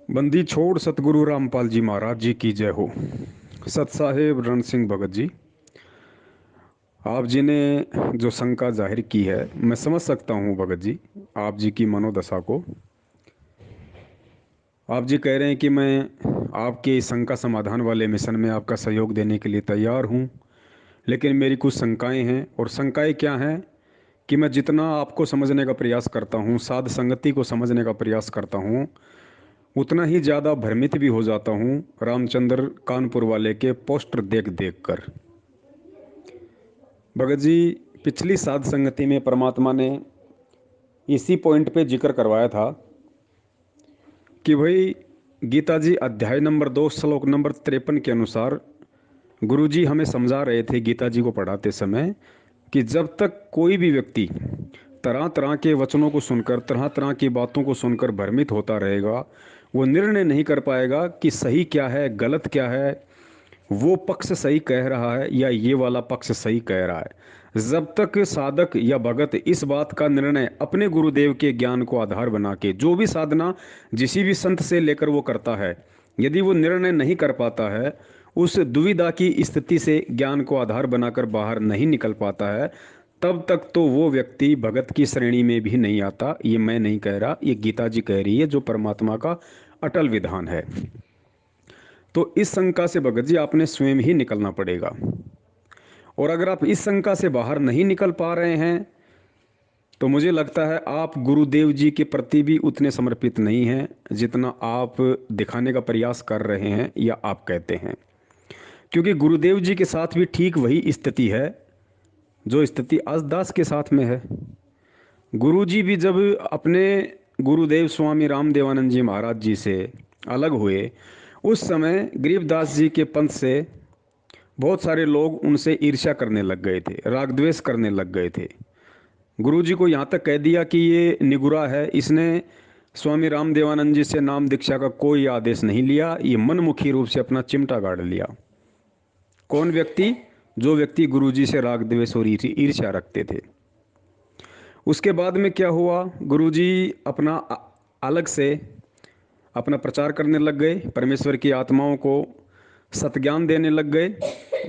बंदी छोड़ सतगुरु रामपाल जी महाराज जी की जय हो। सत साहेब रण सिंह भगत जी, आप जी ने जो शंका जाहिर की है, मैं समझ सकता हूँ भगत जी, आप जी की मनोदशा को। आप जी कह रहे हैं कि मैं आपके इस शंका समाधान वाले मिशन में आपका सहयोग देने के लिए तैयार हूँ, लेकिन मेरी कुछ शंकाएं हैं। और शंकाएं क्या हैं कि मैं जितना आपको समझने का प्रयास करता हूँ, साध संगति को समझने का प्रयास करता हूँ, उतना ही ज़्यादा भ्रमित भी हो जाता हूँ रामचंद्र कानपुर वाले के पोस्टर देख देख कर। भगत जी, पिछली साध संगति में परमात्मा ने इसी पॉइंट पे जिक्र करवाया था कि भाई गीता जी अध्याय नंबर 2 श्लोक नंबर 53 के अनुसार गुरु जी हमें समझा रहे थे गीता जी को पढ़ाते समय कि जब तक कोई भी व्यक्ति तरह तरह के वचनों को सुनकर, तरह तरह की बातों को सुनकर भ्रमित होता रहेगा, वो निर्णय नहीं कर पाएगा कि सही क्या है, गलत क्या है, वो पक्ष सही कह रहा है या ये वाला पक्ष सही कह रहा है। जब तक साधक या भगत इस बात का निर्णय अपने गुरुदेव के ज्ञान को आधार बना के, जो भी साधना जिसी भी संत से लेकर वो करता है, यदि वो निर्णय नहीं कर पाता है, उस दुविधा की स्थिति से ज्ञान को आधार बनाकर बाहर नहीं निकल पाता है, तब तक तो वो व्यक्ति भगत की श्रेणी में भी नहीं आता। ये मैं नहीं कह रहा, ये गीता जी कह रही है, जो परमात्मा का अटल विधान है। तो इस शंका से भगत जी आपने स्वयं ही निकलना पड़ेगा। और अगर आप इस शंका से बाहर नहीं निकल पा रहे हैं, तो मुझे लगता है आप गुरुदेव जी के प्रति भी उतने समर्पित नहीं हैं जितना आप दिखाने का प्रयास कर रहे हैं या आप कहते हैं। क्योंकि गुरुदेव जी के साथ भी ठीक वही स्थिति है जो स्थिति आज दास के साथ में है। गुरु जी भी जब अपने गुरुदेव स्वामी रामदेवानंद जी महाराज जी से अलग हुए, उस समय गरीबदास जी के पंथ से बहुत सारे लोग उनसे ईर्ष्या करने लग गए थे, राग द्वेष करने लग गए थे। गुरु जी को यहाँ तक कह दिया कि ये निगुरा है, इसने स्वामी रामदेवानंद जी से नाम दीक्षा का कोई आदेश नहीं लिया, ये मनमुखी रूप से अपना चिमटा गाड़ लिया। कौन व्यक्ति? जो व्यक्ति गुरु जी से राग द्वेष और ईर्ष्या रखते थे। उसके बाद में क्या हुआ? गुरु जी अपना अलग से अपना प्रचार करने लग गए, परमेश्वर की आत्माओं को सतज्ञान देने लग गए।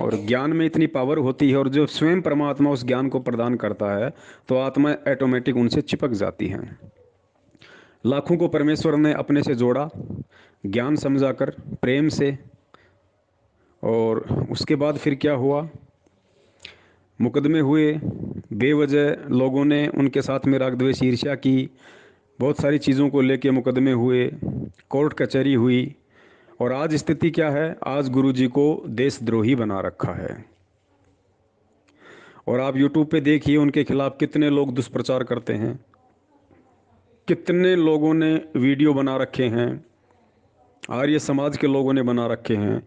और ज्ञान में इतनी पावर होती है, और जो स्वयं परमात्मा उस ज्ञान को प्रदान करता है, तो आत्मा ऑटोमेटिक उनसे चिपक जाती हैं। लाखों को परमेश्वर ने अपने से जोड़ा, ज्ञान समझाकर, प्रेम से। और उसके बाद फिर क्या हुआ? मुकदमे हुए, बेवजह लोगों ने उनके साथ में राग द्वेष ईर्ष्या की, बहुत सारी चीज़ों को लेके मुकदमे हुए, कोर्ट कचहरी हुई। और आज स्थिति क्या है? आज गुरु जी को देशद्रोही बना रखा है। और आप यूट्यूब पे देखिए उनके खिलाफ कितने लोग दुष्प्रचार करते हैं, कितने लोगों ने वीडियो बना रखे हैं, आर्य समाज के लोगों ने बना रखे हैं,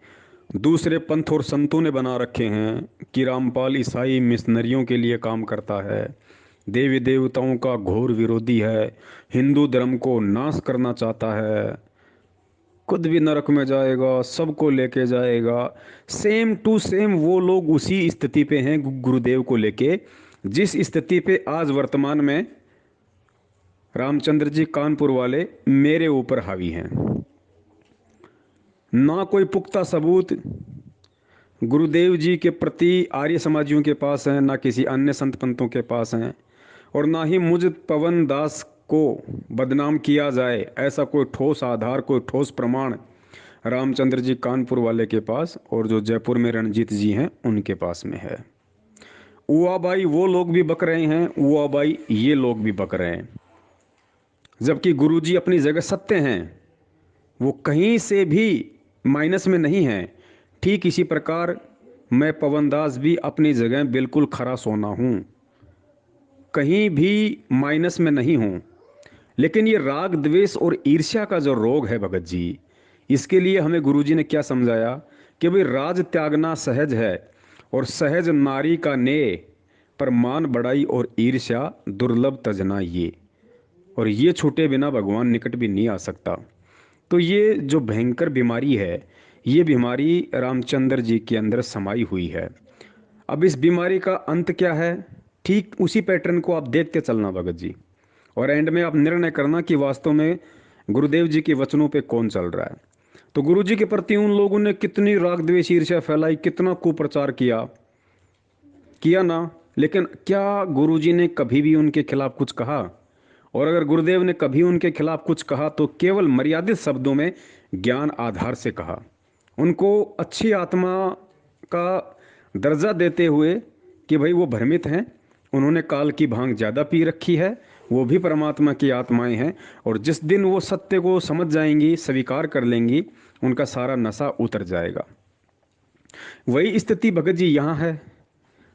दूसरे पंथ और संतों ने बना रखे हैं कि रामपाल ईसाई मिशनरियों के लिए काम करता है, देवी देवताओं का घोर विरोधी है, हिंदू धर्म को नाश करना चाहता है, खुद भी नरक में जाएगा, सबको लेके जाएगा। सेम टू सेम वो लोग उसी स्थिति पे हैं गुरुदेव को लेके, जिस स्थिति पे आज वर्तमान में रामचंद्र जी कानपुर वाले मेरे ऊपर हावी हैं। ना कोई पुख्ता सबूत गुरुदेव जी के प्रति आर्य समाजियों के पास है, ना किसी अन्य संत पंथों के पास हैं, और ना ही मुझ पवन दास को बदनाम किया जाए ऐसा कोई ठोस आधार, कोई ठोस प्रमाण रामचंद्र जी कानपुर वाले के पास और जो जयपुर में रणजीत जी हैं उनके पास में है। उआ बाई वो लोग भी बक रहे हैं, उआ बाई ये लोग भी बक रहे हैं, जबकि गुरुजी अपनी जगह सत्य हैं, वो कहीं से भी माइनस में नहीं हैं। ठीक इसी प्रकार मैं पवन दास भी अपनी जगह बिल्कुल खरा सोना हूँ, कहीं भी माइनस में नहीं हूँ। लेकिन ये राग द्वेष और ईर्ष्या का जो रोग है भगत जी, इसके लिए हमें गुरुजी ने क्या समझाया कि भाई राज त्यागना सहज है, और सहज नारी का नेय, पर मान बढ़ाई और ईर्ष्या दुर्लभ तजना ये, और ये छूटे बिना भगवान निकट भी नहीं आ सकता। तो ये जो भयंकर बीमारी है, ये बीमारी रामचंद्र जी के अंदर समाई हुई है। अब इस बीमारी का अंत क्या है? ठीक उसी पैटर्न को आप देखते चलना भगत जी, और एंड में आप निर्णय करना कि वास्तव में गुरुदेव जी के वचनों पे कौन चल रहा है। तो गुरु जी के प्रति उन लोगों ने कितनी राग द्वेष ईर्ष्या फैलाई, कितना कुप्रचार किया किया ना। लेकिन क्या गुरु जी ने कभी भी उनके खिलाफ कुछ कहा? और अगर गुरुदेव ने कभी उनके खिलाफ कुछ कहा तो केवल मर्यादित शब्दों में ज्ञान आधार से कहा। उनको अच्छी आत्मा का दर्जा देते हुए कि भाई वो भ्रमित हैं, उन्होंने काल की भांग ज़्यादा पी रखी है, वो भी परमात्मा की आत्माएं हैं, और जिस दिन वो सत्य को समझ जाएंगी, स्वीकार कर लेंगी, उनका सारा नशा उतर जाएगा। वही स्थिति भगत जी यहाँ है।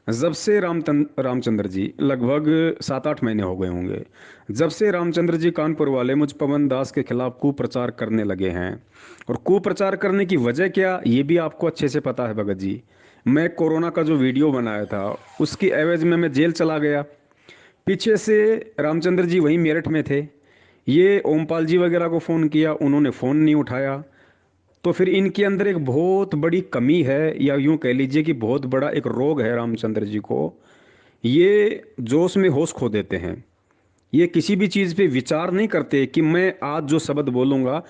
जब से रामचंद्र जी, लगभग 7-8 महीने हो गए होंगे, जब से रामचंद्र जी कानपुर वाले मुझ पवन दास के खिलाफ कुप्रचार करने लगे हैं। और कुप्रचार करने की वजह क्या, ये भी आपको अच्छे से पता है भगत जी। मैं कोरोना का जो वीडियो बनाया था उसकी एवज में मैं जेल चला गया। पीछे से रामचंद्र जी वहीं मेरठ में थे। ये ओमपाल जी वगैरह को फ़ोन किया, उन्होंने फ़ोन नहीं उठाया। तो फिर इनके अंदर एक बहुत बड़ी कमी है, या यूं कह लीजिए कि बहुत बड़ा एक रोग है रामचंद्र जी को। ये जोश में होश खो देते हैं। ये किसी भी चीज़ पे विचार नहीं करते कि मैं आज जो शब्द बोलूँगा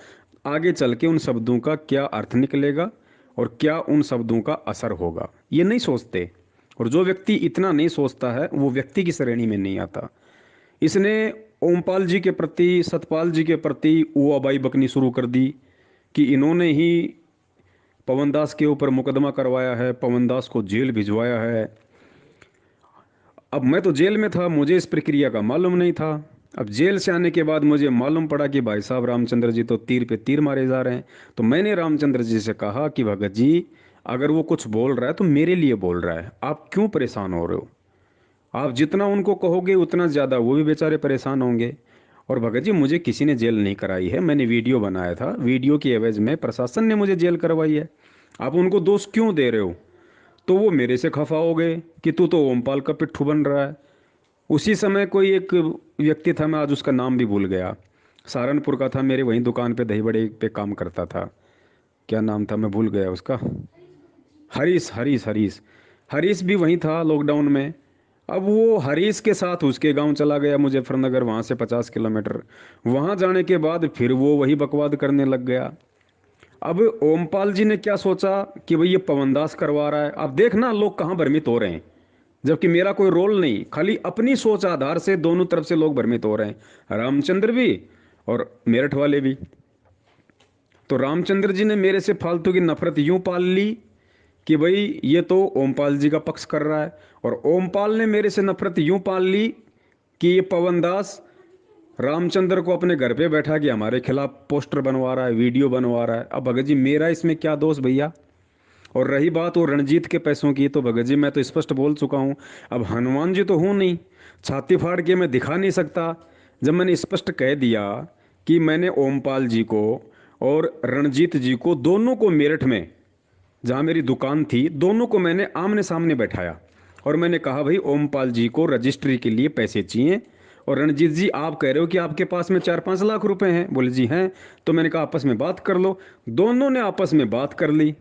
आगे चल के उन शब्दों का क्या अर्थ निकलेगा और क्या उन शब्दों का असर होगा, ये नहीं सोचते। और जो व्यक्ति इतना नहीं सोचता है वो व्यक्ति की श्रेणी में नहीं आता। इसने ओमपाल जी के प्रति, सतपाल जी के प्रति ऊआबाई बकनी शुरू कर दी कि इन्होंने ही पवन दास के ऊपर मुकदमा करवाया है, पवन दास को जेल भिजवाया है। अब मैं तो जेल में था, मुझे इस प्रक्रिया का मालूम नहीं था। अब जेल से आने के बाद मुझे मालूम पड़ा कि भाई साहब रामचंद्र जी तो तीर पे तीर मारे जा रहे हैं। तो मैंने रामचंद्र जी से कहा कि भगत जी, अगर वो कुछ बोल रहा है तो मेरे लिए बोल रहा है, आप क्यों परेशान हो रहे हो? आप जितना उनको कहोगे उतना ज़्यादा वो भी बेचारे परेशान होंगे। और भगत जी, मुझे किसी ने जेल नहीं कराई है, मैंने वीडियो बनाया था, वीडियो की एवज में प्रशासन ने मुझे जेल करवाई है। आप उनको दोष क्यों दे रहे हो? तो वो मेरे से खफा हो गए कि तू तो ओमपाल का पिट्ठू बन रहा है। उसी समय कोई एक व्यक्ति था, मैं आज उसका नाम भी भूल गया, सहारनपुर का था, मेरे वहीं दुकान पे दही बड़े पे काम करता था। क्या नाम था, मैं भूल गया उसका। हरीश, हरीश, हरीश। हरीश भी वहीं था लॉकडाउन में। अब वो हरीश के साथ उसके गांव चला गया मुजफ्फरनगर, वहाँ से 50 किलोमीटर। वहाँ जाने के बाद फिर वो वही बकवाद करने लग गया। अब ओमपाल जी ने क्या सोचा कि भाई ये पवनदास करवा रहा है, अब देखना लोग कहाँ भ्रमित हो रहे हैं। जबकि मेरा कोई रोल नहीं, खाली अपनी सोच आधार से दोनों तरफ से लोग भ्रमित हो रहे हैं, रामचंद्र भी और मेरठ वाले भी। तो रामचंद्र जी ने मेरे से फालतू की नफरत यूं पाल ली कि भाई ये तो ओमपाल जी का पक्ष कर रहा है, और ओमपाल ने मेरे से नफरत यूं पाल ली कि ये पवन दास रामचंद्र को अपने घर पे बैठा के हमारे खिलाफ पोस्टर बनवा रहा है, वीडियो बनवा रहा है। अब भगत जी, मेरा इसमें क्या दोष भैया? और रही बात वो रणजीत के पैसों की, तो भगत जी मैं तो स्पष्ट बोल चुका हूँ। अब हनुमान जी तो हूँ नहीं, छाती फाड़ के मैं दिखा नहीं सकता। जब मैंने स्पष्ट कह दिया कि मैंने ओमपाल जी को और रणजीत जी को, दोनों को मेरठ में जहाँ मेरी दुकान थी, दोनों को मैंने आमने सामने बैठाया और मैंने कहा भाई ओमपाल जी को रजिस्ट्री के लिए पैसे चाहिए, और रणजीत जी आप कह रहे हो कि आपके पास में 4-5 लाख रुपए हैं, बोले जी हैं। तो मैंने कहा आपस में बात कर लो। दोनों ने आपस में बात कर ली।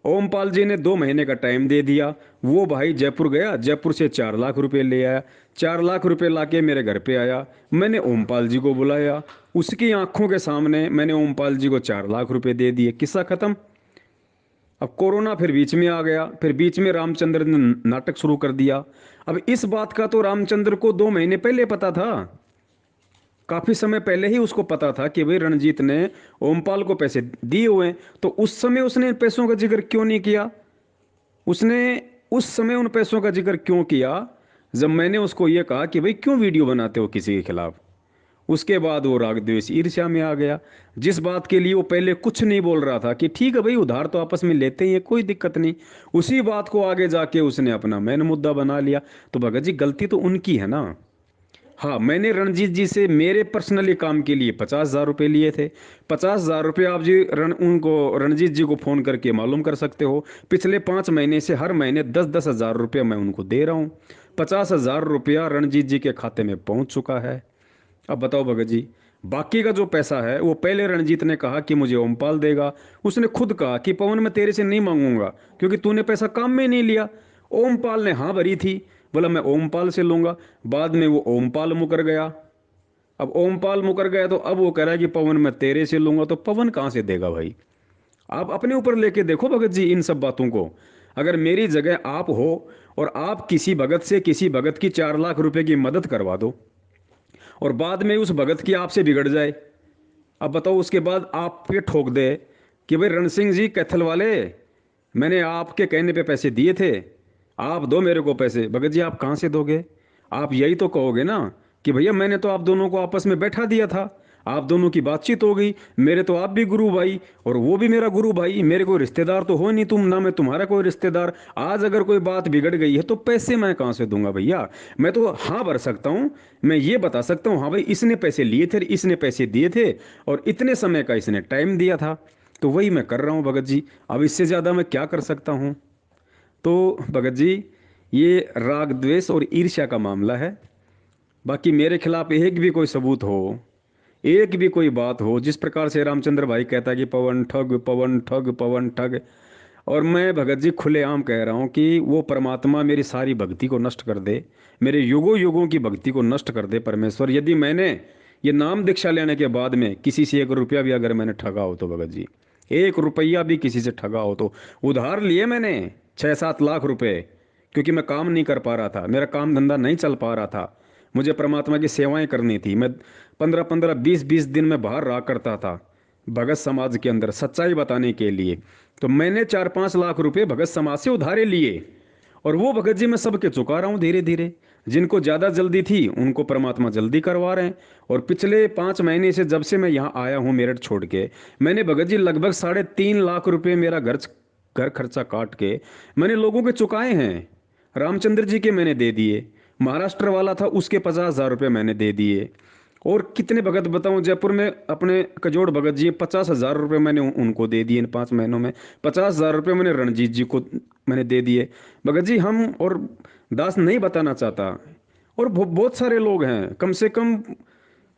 ओमपाल जी ने 2 महीने का टाइम दे दिया। वो भाई जयपुर गया, जयपुर से 4 लाख रुपए ले आया। 4 लाख रुपए लाके मेरे घर पे आया। मैंने ओमपाल जी को बुलाया, उसकी आंखों के सामने मैंने ओमपाल जी को 4 लाख रुपए दे दिए, किस्सा खत्म। अब कोरोना फिर बीच में आ गया, फिर बीच में रामचंद्र ने नाटक शुरू कर दिया। अब इस बात का तो रामचंद्र को 2 महीने पहले पता था, काफी समय पहले ही उसको पता था कि भाई रणजीत ने ओमपाल को पैसे दिए हुए हैं। तो उस समय उसने पैसों का जिक्र क्यों नहीं किया? उसने उस समय उन पैसों का जिक्र क्यों किया जब मैंने उसको यह कहा कि भाई क्यों वीडियो बनाते हो किसी के खिलाफ? उसके बाद वो राग द्वेष ईर्ष्या में आ गया। जिस बात के लिए वो पहले कुछ नहीं बोल रहा था कि ठीक है भाई उधार तो आपस में लेते ही है, कोई दिक्कत नहीं, उसी बात को आगे जाके उसने अपना मेन मुद्दा बना लिया। तो भगत जी, गलती तो उनकी है ना। हाँ, मैंने रणजीत जी से मेरे पर्सनली काम के लिए 50,000 रुपये लिए थे। 50,000 रुपये आप जी उनको रणजीत जी को फ़ोन करके मालूम कर सकते हो। पिछले 5 महीने से हर महीने 10-10 हज़ार रुपये मैं उनको दे रहा हूँ। 50,000 रुपया रणजीत जी के खाते में पहुँच चुका है। अब बताओ भगत जी, बाकी का जो पैसा है वो पहले रणजीत ने कहा कि मुझे ओमपाल देगा। उसने खुद कहा कि पवन मैं तेरे से नहीं मांगूंगा क्योंकि तूने पैसा काम में नहीं लिया। ओमपाल ने हाँ भरी थी, बोला मैं ओमपाल से लूंगा। बाद में वो ओमपाल मुकर गया। अब ओमपाल मुकर गया तो अब वो कह रहा है कि पवन मैं तेरे से लूंगा, तो पवन कहाँ से देगा भाई? आप अपने ऊपर लेके देखो भगत जी इन सब बातों को। अगर मेरी जगह आप हो और आप किसी भगत से, किसी भगत की 4 लाख रुपए की मदद करवा दो और बाद में उस भगत की आपसे बिगड़ जाए, अब बताओ उसके बाद आप पे ठोक दे कि भाई रण सिंह जी कैथल वाले, मैंने आपके कहने पे पैसे दिए थे, आप दो मेरे को पैसे। भगत जी आप कहाँ से दोगे? आप यही तो कहोगे ना कि भैया मैंने तो आप दोनों को आपस में बैठा दिया था, आप दोनों की बातचीत हो गई, मेरे तो आप भी गुरु भाई और वो भी मेरा गुरु भाई, मेरे कोई रिश्तेदार तो हो नहीं तुम, ना मैं तुम्हारा कोई रिश्तेदार। आज अगर कोई बात बिगड़ गई है तो पैसे मैं कहाँ से दूंगा भैया? मैं तो हाँ भर सकता हूँ, मैं ये बता सकता हूँ हाँ भाई इसने पैसे लिए थे, इसने पैसे दिए थे और इतने समय का इसने टाइम दिया था, तो वही मैं कर रहा हूँ भगत जी। अब इससे ज़्यादा मैं क्या कर सकता हूँ? तो भगत जी ये राग द्वेष और ईर्ष्या का मामला है। बाकी मेरे खिलाफ एक भी कोई सबूत हो, एक भी कोई बात हो, जिस प्रकार से रामचंद्र भाई कहता है कि पवन ठग पवन ठग पवन ठग, और मैं भगत जी खुलेआम कह रहा हूँ कि वो परमात्मा मेरी सारी भक्ति को नष्ट कर दे, मेरे युगों युगों की भक्ति को नष्ट कर दे परमेश्वर, यदि मैंने ये नाम दीक्षा लेने के बाद में किसी से 1 रुपया भी अगर मैंने ठगा हो तो भगत जी, 1 रुपया भी किसी से ठगा हो तो, उधार लिए मैंने 6-7 लाख रुपए, क्योंकि मैं काम नहीं कर पा रहा था, मेरा काम धंधा नहीं चल पा रहा था, मुझे परमात्मा की सेवाएं करनी थी, मैं 15-15 20-20 दिन में बाहर रहा करता था भगत समाज के अंदर सच्चाई बताने के लिए। तो मैंने 4-5 लाख रुपए भगत समाज से उधारे लिए और वो भगत जी मैं सबके चुका रहा हूँ धीरे धीरे। जिनको ज़्यादा जल्दी थी उनको परमात्मा जल्दी करवा रहे हैं। और पिछले 5 महीने से जब से मैं यहाँ आया हूँ मेरठ छोड़ के, मैंने भगत जी लगभग 3.5 लाख रुपए मेरा घर खर्चा काट के मैंने लोगों के चुकाए हैं। रामचंद्र जी के मैंने दे दिए, महाराष्ट्र वाला था उसके 50,000 रुपये मैंने दे दिए, और कितने भगत बताऊं जयपुर में अपने कजोड़ भगत जी 50,000 रुपये मैंने उनको दे दिए इन 5 महीनों में। 50,000 रुपये मैंने रणजीत जी को मैंने दे दिए भगत जी। हम और दास नहीं बताना चाहता, और बहुत सारे लोग हैं, कम से कम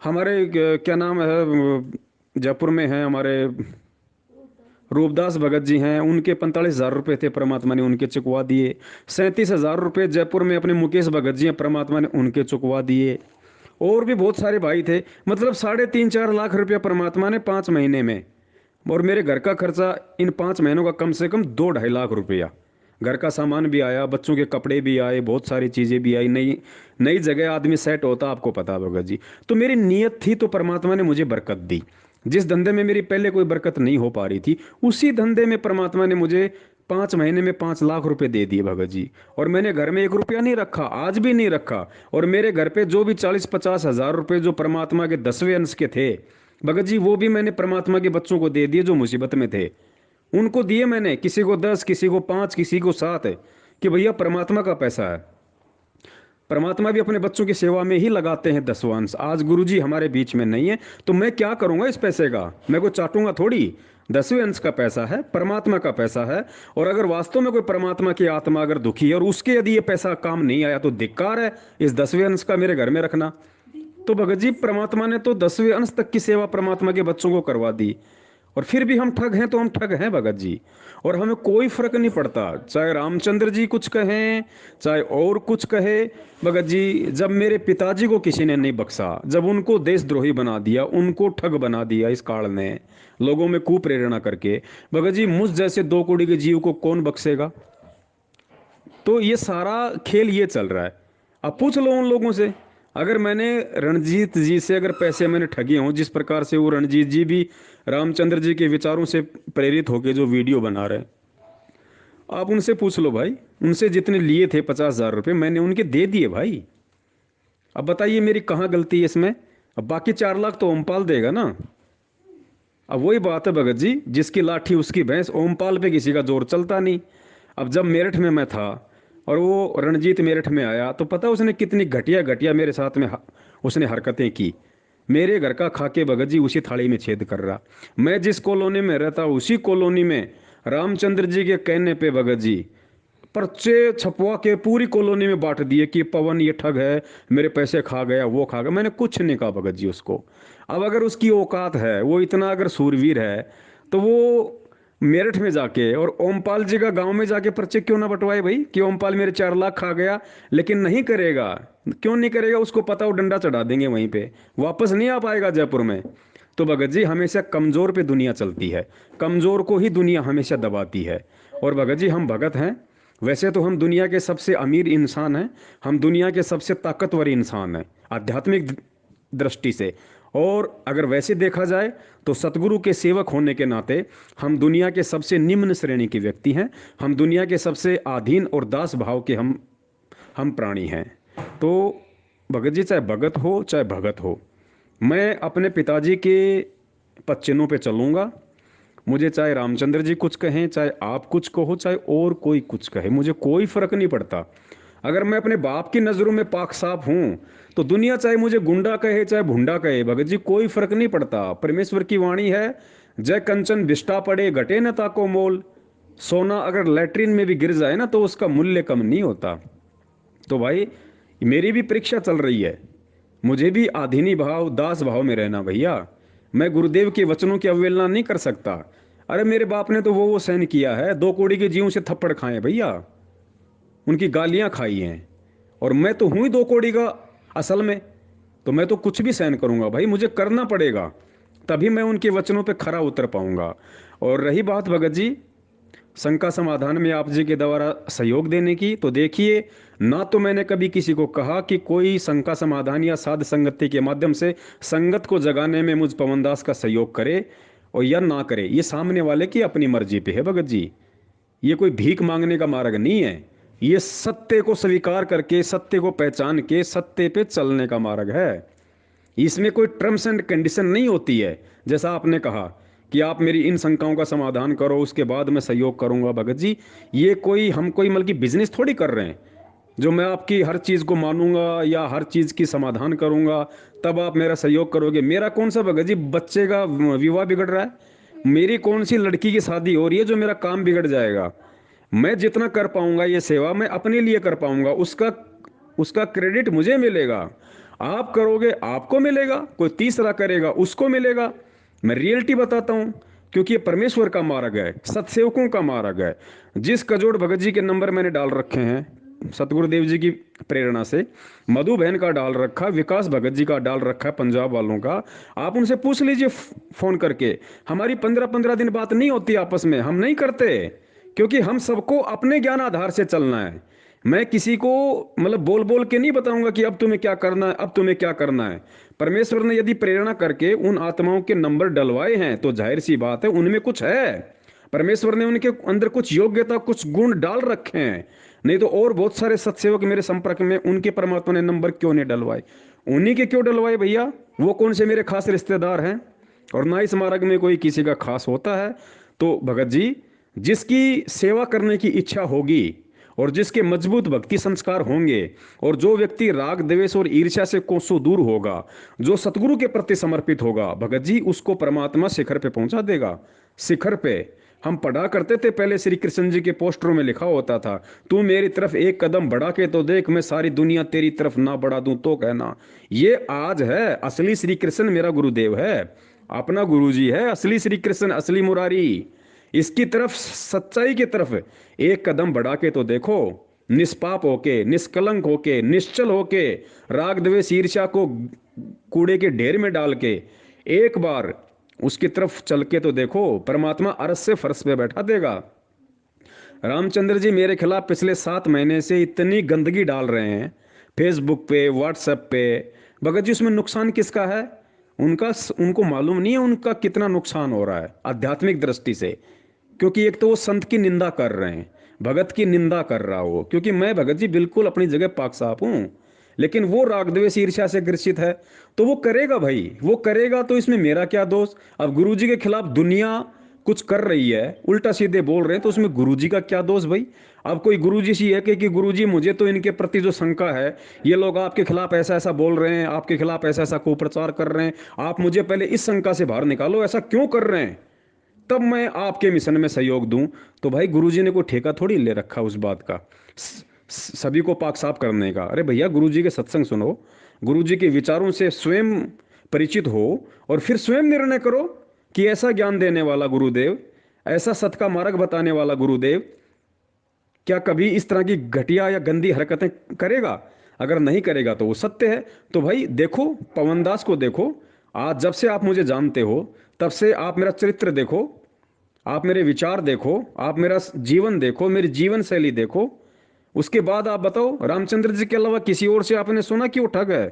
हमारे क्या नाम है जयपुर में है हमारे रूपदास भगत जी हैं, उनके 45,000 रुपये थे, परमात्मा ने उनके चुकवा दिए। 37,000 रुपये जयपुर में अपने मुकेश भगत जी हैं, परमात्मा ने उनके चुकवा दिए। और भी बहुत सारे भाई थे, मतलब 3.5-4 लाख रुपया परमात्मा ने 5 महीने में। और मेरे घर का खर्चा इन 5 महीनों का कम से कम 2-2.5 लाख रुपया, घर का सामान भी आया, बच्चों के कपड़े भी आए, बहुत सारी चीज़ें भी आई, नई नई जगह आदमी सेट होता, आपको पता है भगत जी। तो मेरी नीयत थी तो परमात्मा ने मुझे बरकत दी। जिस धंधे में मेरी पहले कोई बरकत नहीं हो पा रही थी, उसी धंधे में परमात्मा ने मुझे 5 महीने में 5 लाख रुपए दे दिए भगत जी। और मैंने घर में 1 रुपया नहीं रखा, आज भी नहीं रखा। और मेरे घर पे जो भी 40-50 हज़ार रुपए जो परमात्मा के 10वें अंश के थे भगत जी, वो भी मैंने परमात्मा के बच्चों को दे दिए जो मुसीबत में थे, उनको दिए मैंने, किसी को 10, किसी को 5, किसी को 7, कि भैया परमात्मा का पैसा है, परमात्मा भी अपने बच्चों की सेवा में ही लगाते हैं 10वां अंश। आज गुरुजी हमारे बीच में नहीं है तो मैं क्या करूंगा इस पैसे का? मैं को चाटूंगा थोड़ी, 10वें अंश का पैसा है, परमात्मा का पैसा है। और अगर वास्तव में कोई परमात्मा की आत्मा अगर दुखी है और उसके यदि ये पैसा काम नहीं आया तो धिक्कार है इस 10वें अंश का मेरे घर में रखना। तो भगत जी परमात्मा ने तो 10वें अंश तक की सेवा परमात्मा के बच्चों को करवा दी, और फिर भी हम ठग हैं तो हम ठग हैं भगत जी। और हमें कोई फर्क नहीं पड़ता, चाहे रामचंद्र जी कुछ कहें चाहे और कुछ कहे भगत जी। जब मेरे पिताजी को किसी ने नहीं बख्शा, जब उनको देशद्रोही बना दिया, उनको ठग बना दिया इस काल ने लोगों में कुप्रेरणा करके, भगत जी मुझ जैसे 2 कौड़ी के जीव को कौन बख्शेगा? तो ये सारा खेल ये चल रहा है। अब पूछ लो उन लोगों से, अगर मैंने रणजीत जी से अगर पैसे मैंने ठगे हों, जिस प्रकार से वो रणजीत जी भी रामचंद्र जी के विचारों से प्रेरित होकर जो वीडियो बना रहे, आप उनसे पूछ लो भाई, उनसे जितने लिए थे 50,000 रुपये मैंने उनके दे दिए भाई। अब बताइए मेरी कहाँ गलती है इसमें? अब बाकी 4 लाख तो ओमपाल देगा ना। अब वही बात है भगत जी, जिसकी लाठी उसकी भैंस, ओमपाल पे किसी का जोर चलता नहीं। अब जब मेरठ में मैं था और वो रणजीत मेरठ में आया तो पता उसने कितनी घटिया घटिया मेरे साथ में उसने हरकतें की। मेरे घर का खाके भगत जी उसी थाली में छेद कर रहा। मैं जिस कॉलोनी में रहता उसी कॉलोनी में रामचंद्र जी के कहने पे भगत जी पर्चे छपवा के पूरी कॉलोनी में बांट दिए कि पवन ये ठग है, मेरे पैसे खा गया, वो खा गया। मैंने कुछ नहीं कहा भगत जी उसको। अब अगर उसकी औकात है, वो इतना अगर सूरवीर है, तो वो मेरठ में जाके और ओमपाल जी का गांव में जाके पर्चे क्यों ना बंटवाए भाई, कि ओमपाल मेरे 4 लाख खा गया, लेकिन नहीं करेगा। क्यों नहीं करेगा? उसको पता, वो डंडा चढ़ा देंगे वहीं पे, वापस नहीं आ पाएगा जयपुर में। तो भगत जी, हमेशा कमजोर पे दुनिया चलती है, कमजोर को ही दुनिया हमेशा दबाती है। और भगत जी, हम भगत हैं, वैसे तो हम दुनिया के सबसे अमीर इंसान हैं, हम दुनिया के सबसे ताकतवर इंसान हैं आध्यात्मिक दृष्टि से। और अगर वैसे देखा जाए तो सतगुरु के सेवक होने के नाते हम दुनिया के सबसे निम्न श्रेणी के व्यक्ति हैं, हम दुनिया के सबसे अधीन और दास भाव के हम प्राणी हैं। तो भगत जी, चाहे भगत हो चाहे भगत हो, मैं अपने पिताजी के पच्चीनों पे चलूंगा। मुझे चाहे रामचंद्र जी कुछ कहें, चाहे आप कुछ कहो, चाहे और कोई कुछ कहे, मुझे कोई फर्क नहीं पड़ता। अगर मैं अपने बाप की नज़रों में पाक साफ हूं, तो दुनिया चाहे मुझे गुंडा कहे चाहे भुंडा कहे, भगत जी कोई फर्क नहीं पड़ता। परमेश्वर की वाणी है, जय कंचन बिष्टा पड़े घटे न ताको मोल। सोना अगर लैट्रिन में भी गिर जाए ना, तो उसका मूल्य कम नहीं होता। तो भाई, मेरी भी परीक्षा चल रही है, मुझे भी आधीनी भाव दास भाव में रहना भैया। मैं गुरुदेव के वचनों की अवहेलना नहीं कर सकता। अरे मेरे बाप ने तो वो सहन किया है, 2 कौड़ी के जीव से थप्पड़ खाए भैया, उनकी गालियां खाई हैं। और मैं तो हूं ही 2 कौड़ी का असल में, तो मैं तो कुछ भी सहन करूंगा भाई, मुझे करना पड़ेगा, तभी मैं उनके वचनों पे खरा उतर पाऊंगा। और रही बात भगत जी शंका समाधान में आप जी के द्वारा सहयोग देने की, तो देखिए, ना तो मैंने कभी किसी को कहा कि कोई शंका समाधान या साध संगति के माध्यम से संगत को जगाने में मुझ पवनदास का सहयोग करे और या ना करे, ये सामने वाले की अपनी मर्जी पे है भगत जी। ये कोई भीख मांगने का मार्ग नहीं है, ये सत्य को स्वीकार करके, सत्य को पहचान के सत्य पे चलने का मार्ग है। इसमें कोई टर्म्स एंड कंडीशन नहीं होती है। जैसा आपने कहा कि आप मेरी इन शंकाओं का समाधान करो, उसके बाद मैं सहयोग करूंगा। भगत जी, ये कोई हम कोई मतलब कि बिजनेस थोड़ी कर रहे हैं, जो मैं आपकी हर चीज़ को मानूंगा या हर चीज़ की समाधान करूंगा तब आप मेरा सहयोग करोगे। मेरा कौन सा भगत जी बच्चे का विवाह बिगड़ रहा है, मेरी कौन सी लड़की की शादी हो रही है जो मेरा काम बिगड़ जाएगा? मैं जितना कर पाऊंगा ये सेवा मैं अपने लिए कर पाऊंगा, उसका उसका क्रेडिट मुझे मिलेगा। आप करोगे आपको मिलेगा, कोई तीसरा करेगा उसको मिलेगा। मैं रियलिटी बताता हूं, क्योंकि ये परमेश्वर का मार्ग है, सत्सेवकों का मार्ग है। जिस कजोड़ भगत जी के नंबर मैंने डाल रखे हैं सतगुरुदेव जी की प्रेरणा से, मधु बहन का डाल रखा, विकास भगत जी का डाल रखा है, पंजाब वालों का, आप उनसे पूछ लीजिए फोन करके। हमारी 15-15 दिन बात नहीं होती आपस में, हम नहीं करते, क्योंकि हम सबको अपने ज्ञान आधार से चलना है। मैं किसी को मतलब बोल बोल के नहीं बताऊंगा कि अब तुम्हें क्या करना है, अब तुम्हें क्या करना है। परमेश्वर ने यदि प्रेरणा करके उन आत्माओं के नंबर डलवाए हैं, तो जाहिर सी बात है उनमें कुछ है, परमेश्वर ने उनके अंदर कुछ योग्यता कुछ गुण डाल रखे हैं। नहीं तो और बहुत सारे सत्सेवक मेरे संपर्क में, उनके परमात्मा ने नंबर क्यों नहीं डलवाए? उन्हीं के क्यों डलवाए भैया? वो कौन से मेरे खास रिश्तेदार हैं? और ना इस मार्ग में कोई किसी का खास होता है। तो भगत जी, जिसकी सेवा करने की इच्छा होगी और जिसके मजबूत भक्ति संस्कार होंगे, और जो व्यक्ति राग द्वेष और ईर्ष्या से कोसों दूर होगा, जो सतगुरु के प्रति समर्पित होगा, भगत जी उसको परमात्मा शिखर पे पहुंचा देगा। शिखर पे हम पढ़ा करते थे पहले, श्री कृष्ण जी के पोस्टरों में लिखा होता था, तू मेरी तरफ एक कदम बढ़ा के तो देख, मैं सारी दुनिया तेरी तरफ ना बढ़ा दूं तो कहना। ये आज है, असली श्री कृष्ण मेरा गुरुदेव है, अपना गुरु जी है, असली श्री कृष्ण, असली मुरारी। इसकी तरफ, सच्चाई की तरफ एक कदम बढ़ा के तो देखो, निष्पाप होके, निष्कलंक होके, निश्चल होके, राग द्वेष ईर्ष्या को कूड़े के ढेर में डाल के एक बार उसकी तरफ चल के तो देखो, परमात्मा अरस से फर्श पे बैठा देगा। रामचंद्र जी मेरे खिलाफ पिछले 7 महीने से इतनी गंदगी डाल रहे हैं फेसबुक पे, व्हाट्सएप पे, भगत जी उसमें नुकसान किसका है? उनका, उनको मालूम नहीं है उनका कितना नुकसान हो रहा है आध्यात्मिक दृष्टि से। क्योंकि एक तो वो संत की निंदा कर रहे हैं, भगत की निंदा कर रहा हो, क्योंकि मैं भगत जी बिल्कुल अपनी जगह पाक साफ हूं, लेकिन वो राग द्वेष ईर्ष्या से ग्रसित है, तो वो करेगा भाई, वो करेगा, तो इसमें मेरा क्या दोष? अब गुरुजी के खिलाफ दुनिया कुछ कर रही है, उल्टा सीधे बोल रहे हैं, तो उसमें गुरुजी का क्या दोष भाई? अब कोई गुरुजी से है कि गुरुजी मुझे तो इनके प्रति जो शंका है, ये लोग आपके खिलाफ ऐसा ऐसा बोल रहे हैं, आपके खिलाफ ऐसा ऐसा कुप्रचार कर रहे हैं, आप मुझे पहले इस शंका से बाहर निकालो, ऐसा क्यों कर रहे हैं, तब मैं आपके मिशन में सहयोग दूं। तो भाई गुरुजी ने कोई ठेका थोड़ी ले रखा उस बात का, सभी को पाक साफ करने का। अरे भैया, गुरुजी के सत्संग सुनो, गुरुजी के विचारों से स्वयं परिचित हो, और फिर स्वयं निर्णय करो कि ऐसा ज्ञान देने वाला गुरुदेव ऐसा सत का मार्ग बताने वाला गुरुदेव क्या कभी इस तरह की घटिया या गंदी हरकतें करेगा? अगर नहीं करेगा तो वो सत्य है। तो भाई देखो, पवन दास को देखो, आज जब से आप मुझे जानते हो तब से आप मेरा चरित्र देखो, आप मेरे विचार देखो, आप मेरा जीवन देखो, मेरी जीवन शैली देखो। उसके बाद आप बताओ, रामचंद्र जी के अलावा किसी और से आपने सुना कि वो ठग है?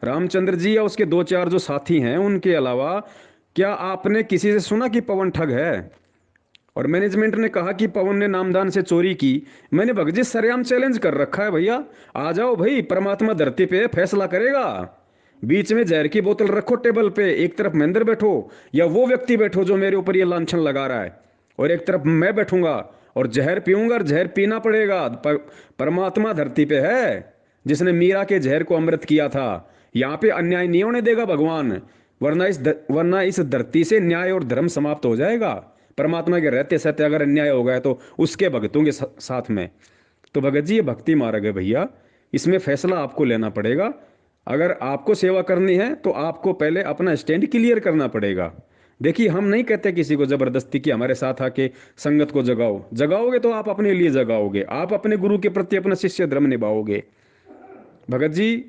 रामचंद्र जी या उसके दो चार जो साथी हैं उनके अलावा क्या आपने किसी से सुना कि पवन ठग है? और मैनेजमेंट ने कहा कि पवन ने नामदान से चोरी की। मैंने भगत जी सरेआम चैलेंज कर रखा है, भैया आ जाओ भाई, परमात्मा धरती पे फैसला करेगा। बीच में जहर की बोतल रखो टेबल पे, एक तरफ महेंद्र बैठो या वो व्यक्ति बैठो जो मेरे ऊपर ये लांछन लगा रहा है, और एक तरफ मैं बैठूंगा और जहर पीऊंगा, और जहर पीना पड़ेगा। परमात्मा धरती पे है जिसने मीरा के जहर को अमृत किया था। यहाँ पे अन्याय नहीं होने देगा भगवान, वरना इस धरती से न्याय और धर्म समाप्त हो जाएगा। परमात्मा के रहते सहते अगर अन्याय हो गया तो उसके भक्तों के साथ में। तो भगत जी ये भक्ति मार्ग है भैया, इसमें फैसला आपको लेना पड़ेगा। अगर आपको सेवा करनी है तो आपको पहले अपना स्टैंड क्लियर करना पड़ेगा। देखिए, हम नहीं कहते किसी को जबरदस्ती कि हमारे साथ आके संगत को जगाओ। जगाओगे तो आप अपने लिए जगाओगे, आप अपने गुरु के प्रति अपना शिष्य धर्म निभाओगे। भगत जी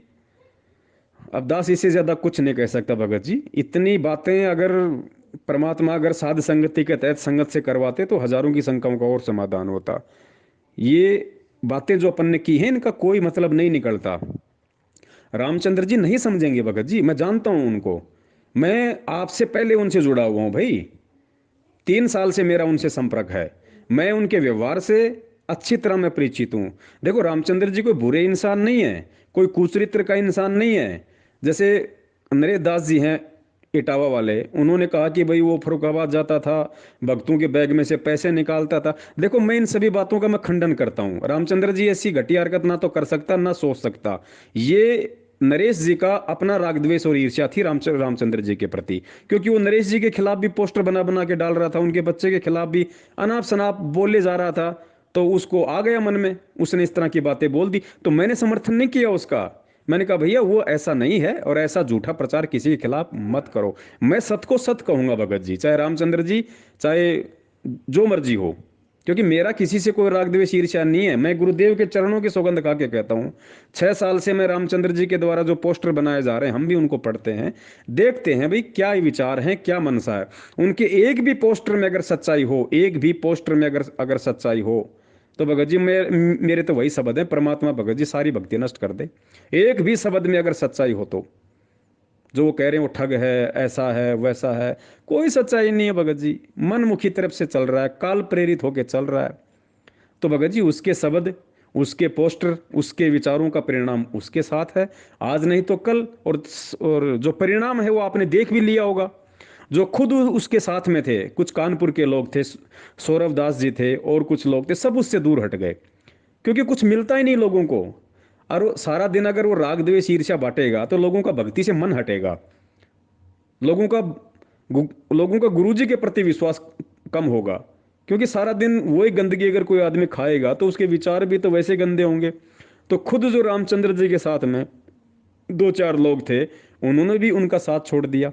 अब दास इससे ज्यादा कुछ नहीं कह सकता। भगत जी इतनी बातें अगर परमात्मा अगर साध संगति के तहत संगत से करवाते तो हजारों की शंकाओं का और समाधान होता। ये बातें जो अपन ने की हैं इनका कोई मतलब नहीं निकलता। रामचंद्र जी नहीं समझेंगे भगत जी, मैं जानता हूं उनको। मैं आपसे पहले उनसे जुड़ा हुआ हूं भाई, 3 साल से मेरा उनसे संपर्क है। मैं उनके व्यवहार से अच्छी तरह मैं परिचित हूँ। देखो, रामचंद्र जी कोई बुरे इंसान नहीं है, कोई कुचरित्र का इंसान नहीं है। जैसे नरेश दास जी हैं इटावा वाले, उन्होंने कहा कि भाई वो फरुखाबाद जाता था, भक्तों के बैग में से पैसे निकालता था। देखो, मैं इन सभी बातों का मैं खंडन करता हूँ। रामचंद्र जी ऐसी घटिया हरकत ना तो कर सकता ना सोच सकता। ये नरेश जी का अपना राग द्वेष और ईर्ष्या थी रामचंद्र जी के प्रति, क्योंकि वो नरेश जी के खिलाफ भी पोस्टर बना बना के डाल रहा था, उनके बच्चे के खिलाफ भी अनाप शनाप बोले जा रहा था। तो उसको आ गया मन में, उसने इस तरह की बातें बोल दी, तो मैंने समर्थन नहीं किया उसका। मैंने कहा भैया वो ऐसा नहीं है, और ऐसा झूठा प्रचार किसी के खिलाफ मत करो। मैं सत को सत कहूंगा भगत जी, चाहे रामचंद्र जी, चाहे जो मर्जी हो, क्योंकि मेरा किसी से कोई राग द्वेष ईर्ष्या नहीं है। मैं गुरुदेव के चरणों की सौगंध खा के कहता हूँ, 6 साल से मैं रामचंद्र जी के द्वारा जो पोस्टर बनाए जा रहे हैं हम भी उनको पढ़ते हैं, देखते हैं भाई क्या विचार हैं, क्या मनसा है उनके। एक भी पोस्टर में अगर सच्चाई हो, एक भी पोस्टर में अगर अगर सच्चाई हो तो भगत जी मेरे तो वही शब्द है, परमात्मा भगत जी सारी भक्ति नष्ट कर दे। एक भी शब्द में अगर सच्चाई हो तो जो वो कह रहे हैं वो ठग है, ऐसा है, वैसा है, कोई सच्चाई नहीं है भगत जी। मनमुखी तरफ से चल रहा है, काल प्रेरित होके चल रहा है। तो भगत जी उसके शब्द, उसके पोस्टर, उसके विचारों का परिणाम उसके साथ है, आज नहीं तो कल। और जो परिणाम है वो आपने देख भी लिया होगा। जो खुद उसके साथ में थे, कुछ कानपुर के लोग थे, सौरभ दास जी थे और कुछ लोग थे, सब उससे दूर हट गए, क्योंकि कुछ मिलता ही नहीं लोगों को। और वो सारा दिन अगर वो राग द्वेष ईर्ष्या बांटेगा तो लोगों का भक्ति से मन हटेगा, लोगों का लोगों का गुरुजी के प्रति विश्वास कम होगा। क्योंकि सारा दिन वही गंदगी अगर कोई आदमी खाएगा तो उसके विचार भी तो वैसे गंदे होंगे। तो खुद जो रामचंद्र जी के साथ में दो चार लोग थे, उन्होंने भी उनका साथ छोड़ दिया।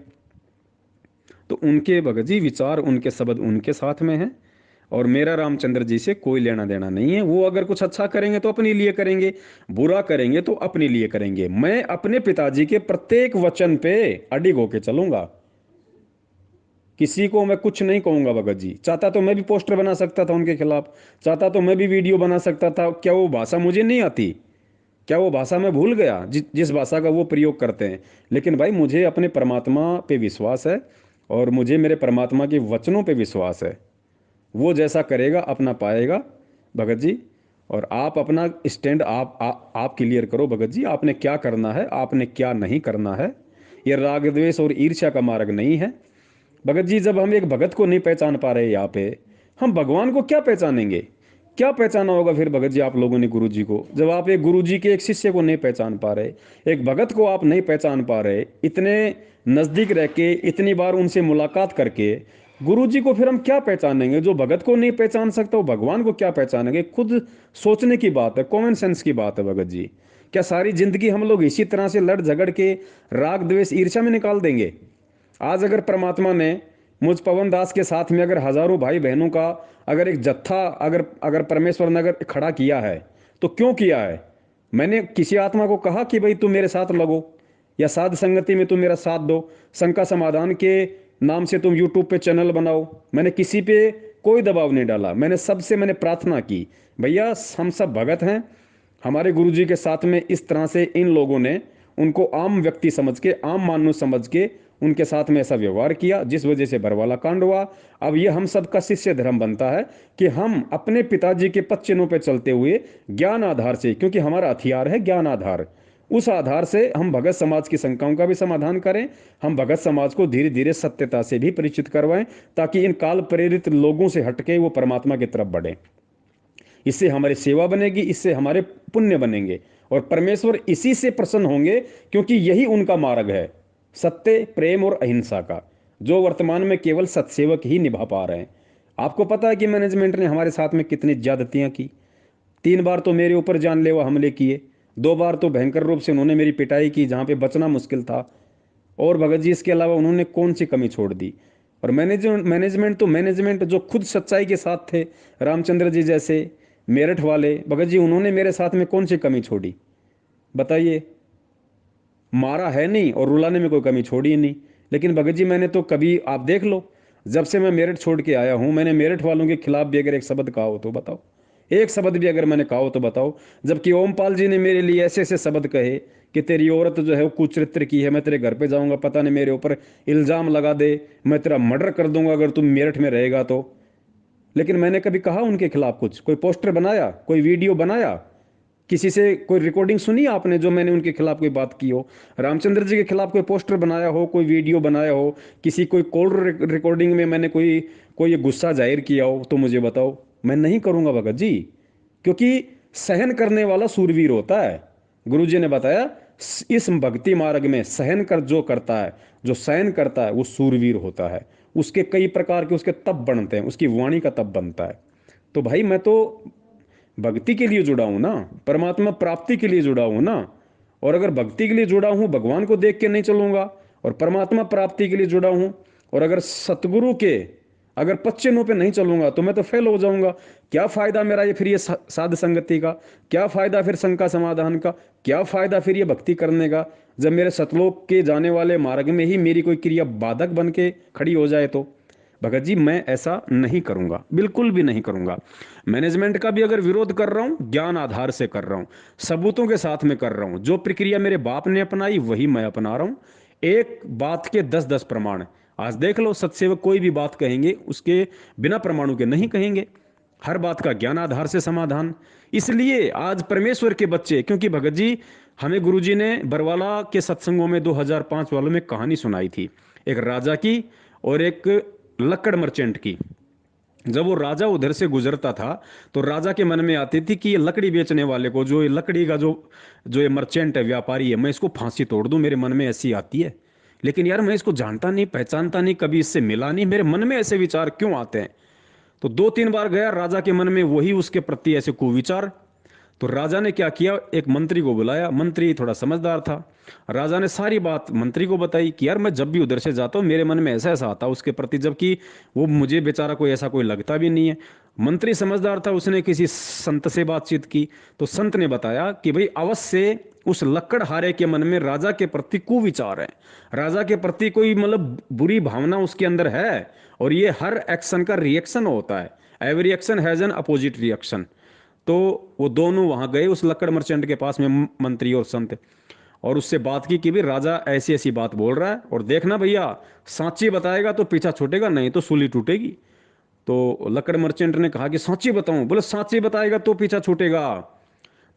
तो उनके भगत जी विचार, उनके शब्द उनके साथ में हैं, और मेरा रामचंद्र जी से कोई लेना देना नहीं है। वो अगर कुछ अच्छा करेंगे तो अपने लिए करेंगे, बुरा करेंगे तो अपने लिए करेंगे। मैं अपने पिताजी के प्रत्येक वचन पे अडिग होके चलूंगा, किसी को मैं कुछ नहीं कहूंगा भगत जी। चाहता तो मैं भी पोस्टर बना सकता था उनके खिलाफ, चाहता तो मैं भी वीडियो बना सकता था। क्या वो भाषा मुझे नहीं आती? क्या वो भाषा मैं भूल गया जिस भाषा का वो प्रयोग करते हैं? लेकिन भाई मुझे अपने परमात्मा पे विश्वास है, और मुझे मेरे परमात्मा के वचनों पे विश्वास है। वो जैसा करेगा अपना पाएगा भगत जी। और आप अपना स्टैंड आप क्लियर करो भगत जी, आपने क्या करना है, आपने क्या नहीं करना है। ये राग द्वेष और ईर्ष्या का मार्ग नहीं है भगत जी। जब हम एक भगत को नहीं पहचान पा रहे यहाँ पे, हम भगवान को क्या पहचानेंगे? क्या पहचाना होगा फिर भगत जी आप लोगों ने गुरु जी को, जब आप एक गुरु जी के एक शिष्य को नहीं पहचान पा रहे, एक भगत को आप नहीं पहचान पा रहे, इतने नजदीक रह के इतनी बार उनसे मुलाकात करके गुरु जी को फिर हम क्या पहचानेंगे? जो भगत को नहीं पहचान सकता वो भगवान को क्या पहचानेंगे? खुद सोचने की बात है, कॉमन सेंस की बात है भगत जी। क्या सारी जिंदगी हम लोग इसी तरह से लड़ झगड़ के राग द्वेष ईर्ष्या में निकाल देंगे? आज अगर परमात्मा ने मुझ पवन दास के साथ में अगर हजारों भाई बहनों का अगर एक जत्था अगर अगर परमेश्वर ने अगर खड़ा किया है तो क्यों किया है? मैंने किसी आत्मा को कहा कि भाई तुम मेरे साथ लगो या साध संगति में तुम मेरा साथ दो, शंका समाधान के नाम से तुम यूट्यूब पे चैनल बनाओ। मैंने किसी पे कोई दबाव नहीं डाला। मैंने प्रार्थना की, भैया हम सब भगत हैं, हमारे गुरुजी के साथ में इस तरह से इन लोगों ने उनको आम व्यक्ति समझ के, आम मानव समझ के उनके साथ में ऐसा व्यवहार किया जिस वजह से बरवाला कांड हुआ। अब ये हम सबका शिष्य धर्म बनता है कि हम अपने पिताजी के पद चिन्हों पर चलते हुए ज्ञान आधार से, क्योंकि हमारा हथियार है ज्ञान आधार, उस आधार से हम भगत समाज की शंकाओं का भी समाधान करें। हम भगत समाज को धीरे धीरे सत्यता से भी परिचित करवाएं ताकि इन काल प्रेरित लोगों से हटके वो परमात्मा की तरफ बढ़े। इससे हमारी सेवा बनेगी, इससे हमारे पुण्य बनेंगे और परमेश्वर इसी से प्रसन्न होंगे, क्योंकि यही उनका मार्ग है, सत्य, प्रेम और अहिंसा का, जो वर्तमान में केवल सत्सेवक ही निभा पा रहे हैं। आपको पता है कि मैनेजमेंट ने हमारे साथ में कितनी ज्यादतियां की। 3 बार तो मेरे ऊपर जानलेवा हमले किए, 2 बार तो भयंकर रूप से उन्होंने मेरी पिटाई की जहां पे बचना मुश्किल था। और भगत जी इसके अलावा उन्होंने कौन सी कमी छोड़ दी? और मैनेजमेंट जो खुद सच्चाई के साथ थे, रामचंद्र जी जैसे मेरठ वाले भगत जी, उन्होंने मेरे साथ में कौन सी कमी छोड़ी बताइए? मारा है नहीं और रुलाने में कोई कमी छोड़ी ही नहीं। लेकिन भगत जी मैंने तो कभी, आप देख लो, जब से मैं मेरठ छोड़ के आया हूं, मैंने मेरठ वालों के खिलाफ भी अगर एक शब्द कहा हो तो बताओ, एक शब्द भी अगर मैंने कहा हो तो बताओ। जबकि ओमपाल जी ने मेरे लिए ऐसे ऐसे शब्द कहे कि तेरी औरत जो है वो कुचरित्र की है, मैं तेरे घर पे जाऊंगा, पता नहीं मेरे ऊपर इल्जाम लगा दे, मैं तेरा मर्डर कर दूंगा अगर तुम मेरठ में रहेगा तो। लेकिन मैंने कभी कहा उनके खिलाफ कुछ? कोई पोस्टर बनाया, कोई वीडियो बनाया, किसी से कोई रिकॉर्डिंग सुनी आपने जो मैंने उनके खिलाफ कोई बात की हो? रामचंद्र जी के खिलाफ कोई पोस्टर बनाया हो, कोई वीडियो बनाया हो, किसी कोई कॉल रिकॉर्डिंग में मैंने कोई कोई गुस्सा जाहिर किया हो तो मुझे बताओ। मैं नहीं करूंगा भगत जी, क्योंकि सहन करने वाला सूरवीर होता है। गुरु जी ने बताया इस भक्ति मार्ग में सहन कर जो करता है, जो सहन करता है वो सूरवीर होता है। उसके कई प्रकार के उसके तप बनते हैं, उसकी वाणी का तप बनता है। तो भाई मैं तो भक्ति के लिए जुड़ा हूं ना, परमात्मा प्राप्ति के लिए जुड़ा हूं ना। और अगर भक्ति के लिए जुड़ा हूं, भगवान को देख के नहीं चलूंगा, और परमात्मा प्राप्ति के लिए जुड़ा हूं, और अगर सतगुरु के अगर पच्चीनों पे नहीं चलूंगा तो मैं तो फेल हो जाऊंगा। क्या फायदा मेरा ये फिर ये साध संगति का? क्या फायदा फिर शंका समाधान का? क्या फायदा फिर ये भक्ति करने का, जब मेरे सतलोक के जाने वाले मार्ग में ही मेरी कोई क्रिया बाधक बन के खड़ी हो जाए तो? भगत जी मैं ऐसा नहीं करूंगा, बिल्कुल भी नहीं करूंगा। मैनेजमेंट का भी अगर विरोध कर रहा हूं, ज्ञान आधार से कर रहा हूं, सबूतों के साथ में कर रहा हूं। जो प्रक्रिया मेरे बाप ने अपनाई वही मैं अपना रहा हूं। एक बात के 10-10 प्रमाण। आज देख लो, सत्सेवक कोई भी बात कहेंगे उसके बिना प्रमाणों के नहीं कहेंगे, हर बात का ज्ञान आधार से समाधान। इसलिए आज परमेश्वर के बच्चे, क्योंकि भगत जी हमें गुरुजी ने बरवाला के सत्संगों में 2005 वालों में कहानी सुनाई थी, एक राजा की और एक लक्कड़ मर्चेंट की। जब वो राजा उधर से गुजरता था तो राजा के मन में आती थी कि ये लकड़ी बेचने वाले को, जो ये लकड़ी का जो जो ये मर्चेंट है, व्यापारी है, मैं इसको फांसी तोड़ दूं, मेरे मन में ऐसी आती है। लेकिन यार मैं इसको जानता नहीं, पहचानता नहीं, कभी इससे मिला नहीं, मेरे मन में ऐसे विचार क्यों आते हैं? तो 2-3 बार गया, राजा के मन में वही उसके प्रति ऐसे कुविचार। तो राजा ने क्या किया, एक मंत्री को बुलाया। मंत्री थोड़ा समझदार था। राजा ने सारी बात मंत्री को बताई कि यार मैं जब भी उधर से जाता हूँ मेरे मन में ऐसा ऐसा आता है उसके प्रति, जबकि वो मुझे बेचारा कोई ऐसा कोई लगता भी नहीं है। मंत्री समझदार था, उसने किसी संत से बातचीत की तो संत ने बताया कि भाई अवश्य उस लक्कड़हारे के मन में राजा के प्रति कुविचार है, राजा के प्रति कोई मतलब बुरी भावना उसके अंदर है, और ये हर एक्शन का रिएक्शन होता है। Every action has an opposite reaction. तो वो दोनों वहां गए उस लक्कड़ मर्चेंट के पास में, मंत्री और संत, और उससे बात की कि भाई राजा ऐसी ऐसी बात बोल रहा है, और देखना भैया सांची बताएगा तो पीछा छूटेगा, नहीं तो सूली टूटेगी। तो लक्कड़ मर्चेंट ने कहा कि सांची बताऊं? बोले सांची बताएगा तो पीछा छूटेगा।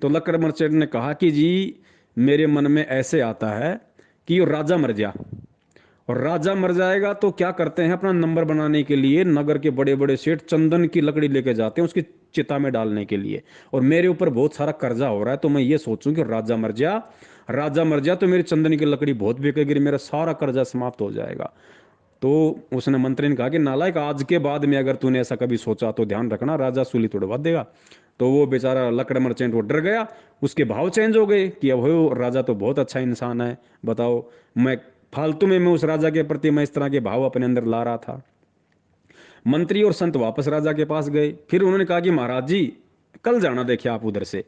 तो लक्कड़ मर्चेंट ने कहा कि जी मेरे मन में ऐसे आता है कि राजा मर जा, और राजा मर जाएगा तो क्या करते हैं, अपना नंबर बनाने के लिए नगर के बड़े बड़े सेठ चंदन की लकड़ी लेके जाते हैं उसकी चिता में डालने के लिए, और मेरे ऊपर बहुत सारा कर्जा हो रहा है, तो मैं ये सोचूं कि राजा मर जा, राजा मर जा तो मेरी चंदन की लकड़ी बहुत बिकेगी, मेरा सारा कर्जा समाप्त हो जाएगा। तो उसने मंत्री ने कहा कि नालायक, आज के बाद में अगर तूने ऐसा कभी सोचा तो ध्यान रखना राजा सूली तोड़वा देगा। तो वो बेचारा लकड़ मर्चेंट वो डर गया, उसके भाव चेंज हो गए कि अब हो राजा तो बहुत अच्छा इंसान है, बताओ मैं फालतू में मैं उस राजा के प्रति मैं इस तरह के भाव अपने अंदर ला रहा था। मंत्री और संत वापस राजा के पास गए। फिर उन्होंने कहा कि महाराज जी कल जाना देखिए आप उधर से।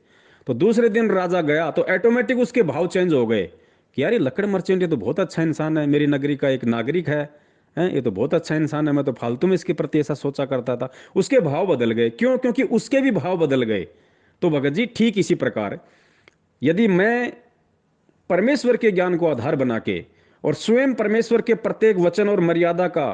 तो दूसरे दिन राजा गया तो ऑटोमेटिक उसके भाव चेंज हो गए कि यार ये लक्कड़ मर्चेंट ये तो बहुत अच्छा इंसान है, मेरी नगरी का एक नागरिक है, हैं ये तो बहुत अच्छा इंसान है, मैं तो फालतू में इसके प्रति ऐसा सोचा करता था। उसके भाव बदल गए। क्यों? क्योंकि उसके भी भाव बदल गए। तो भगत जी ठीक इसी प्रकार यदि मैं परमेश्वर के ज्ञान को आधार बना के और स्वयं परमेश्वर के प्रत्येक वचन और मर्यादा का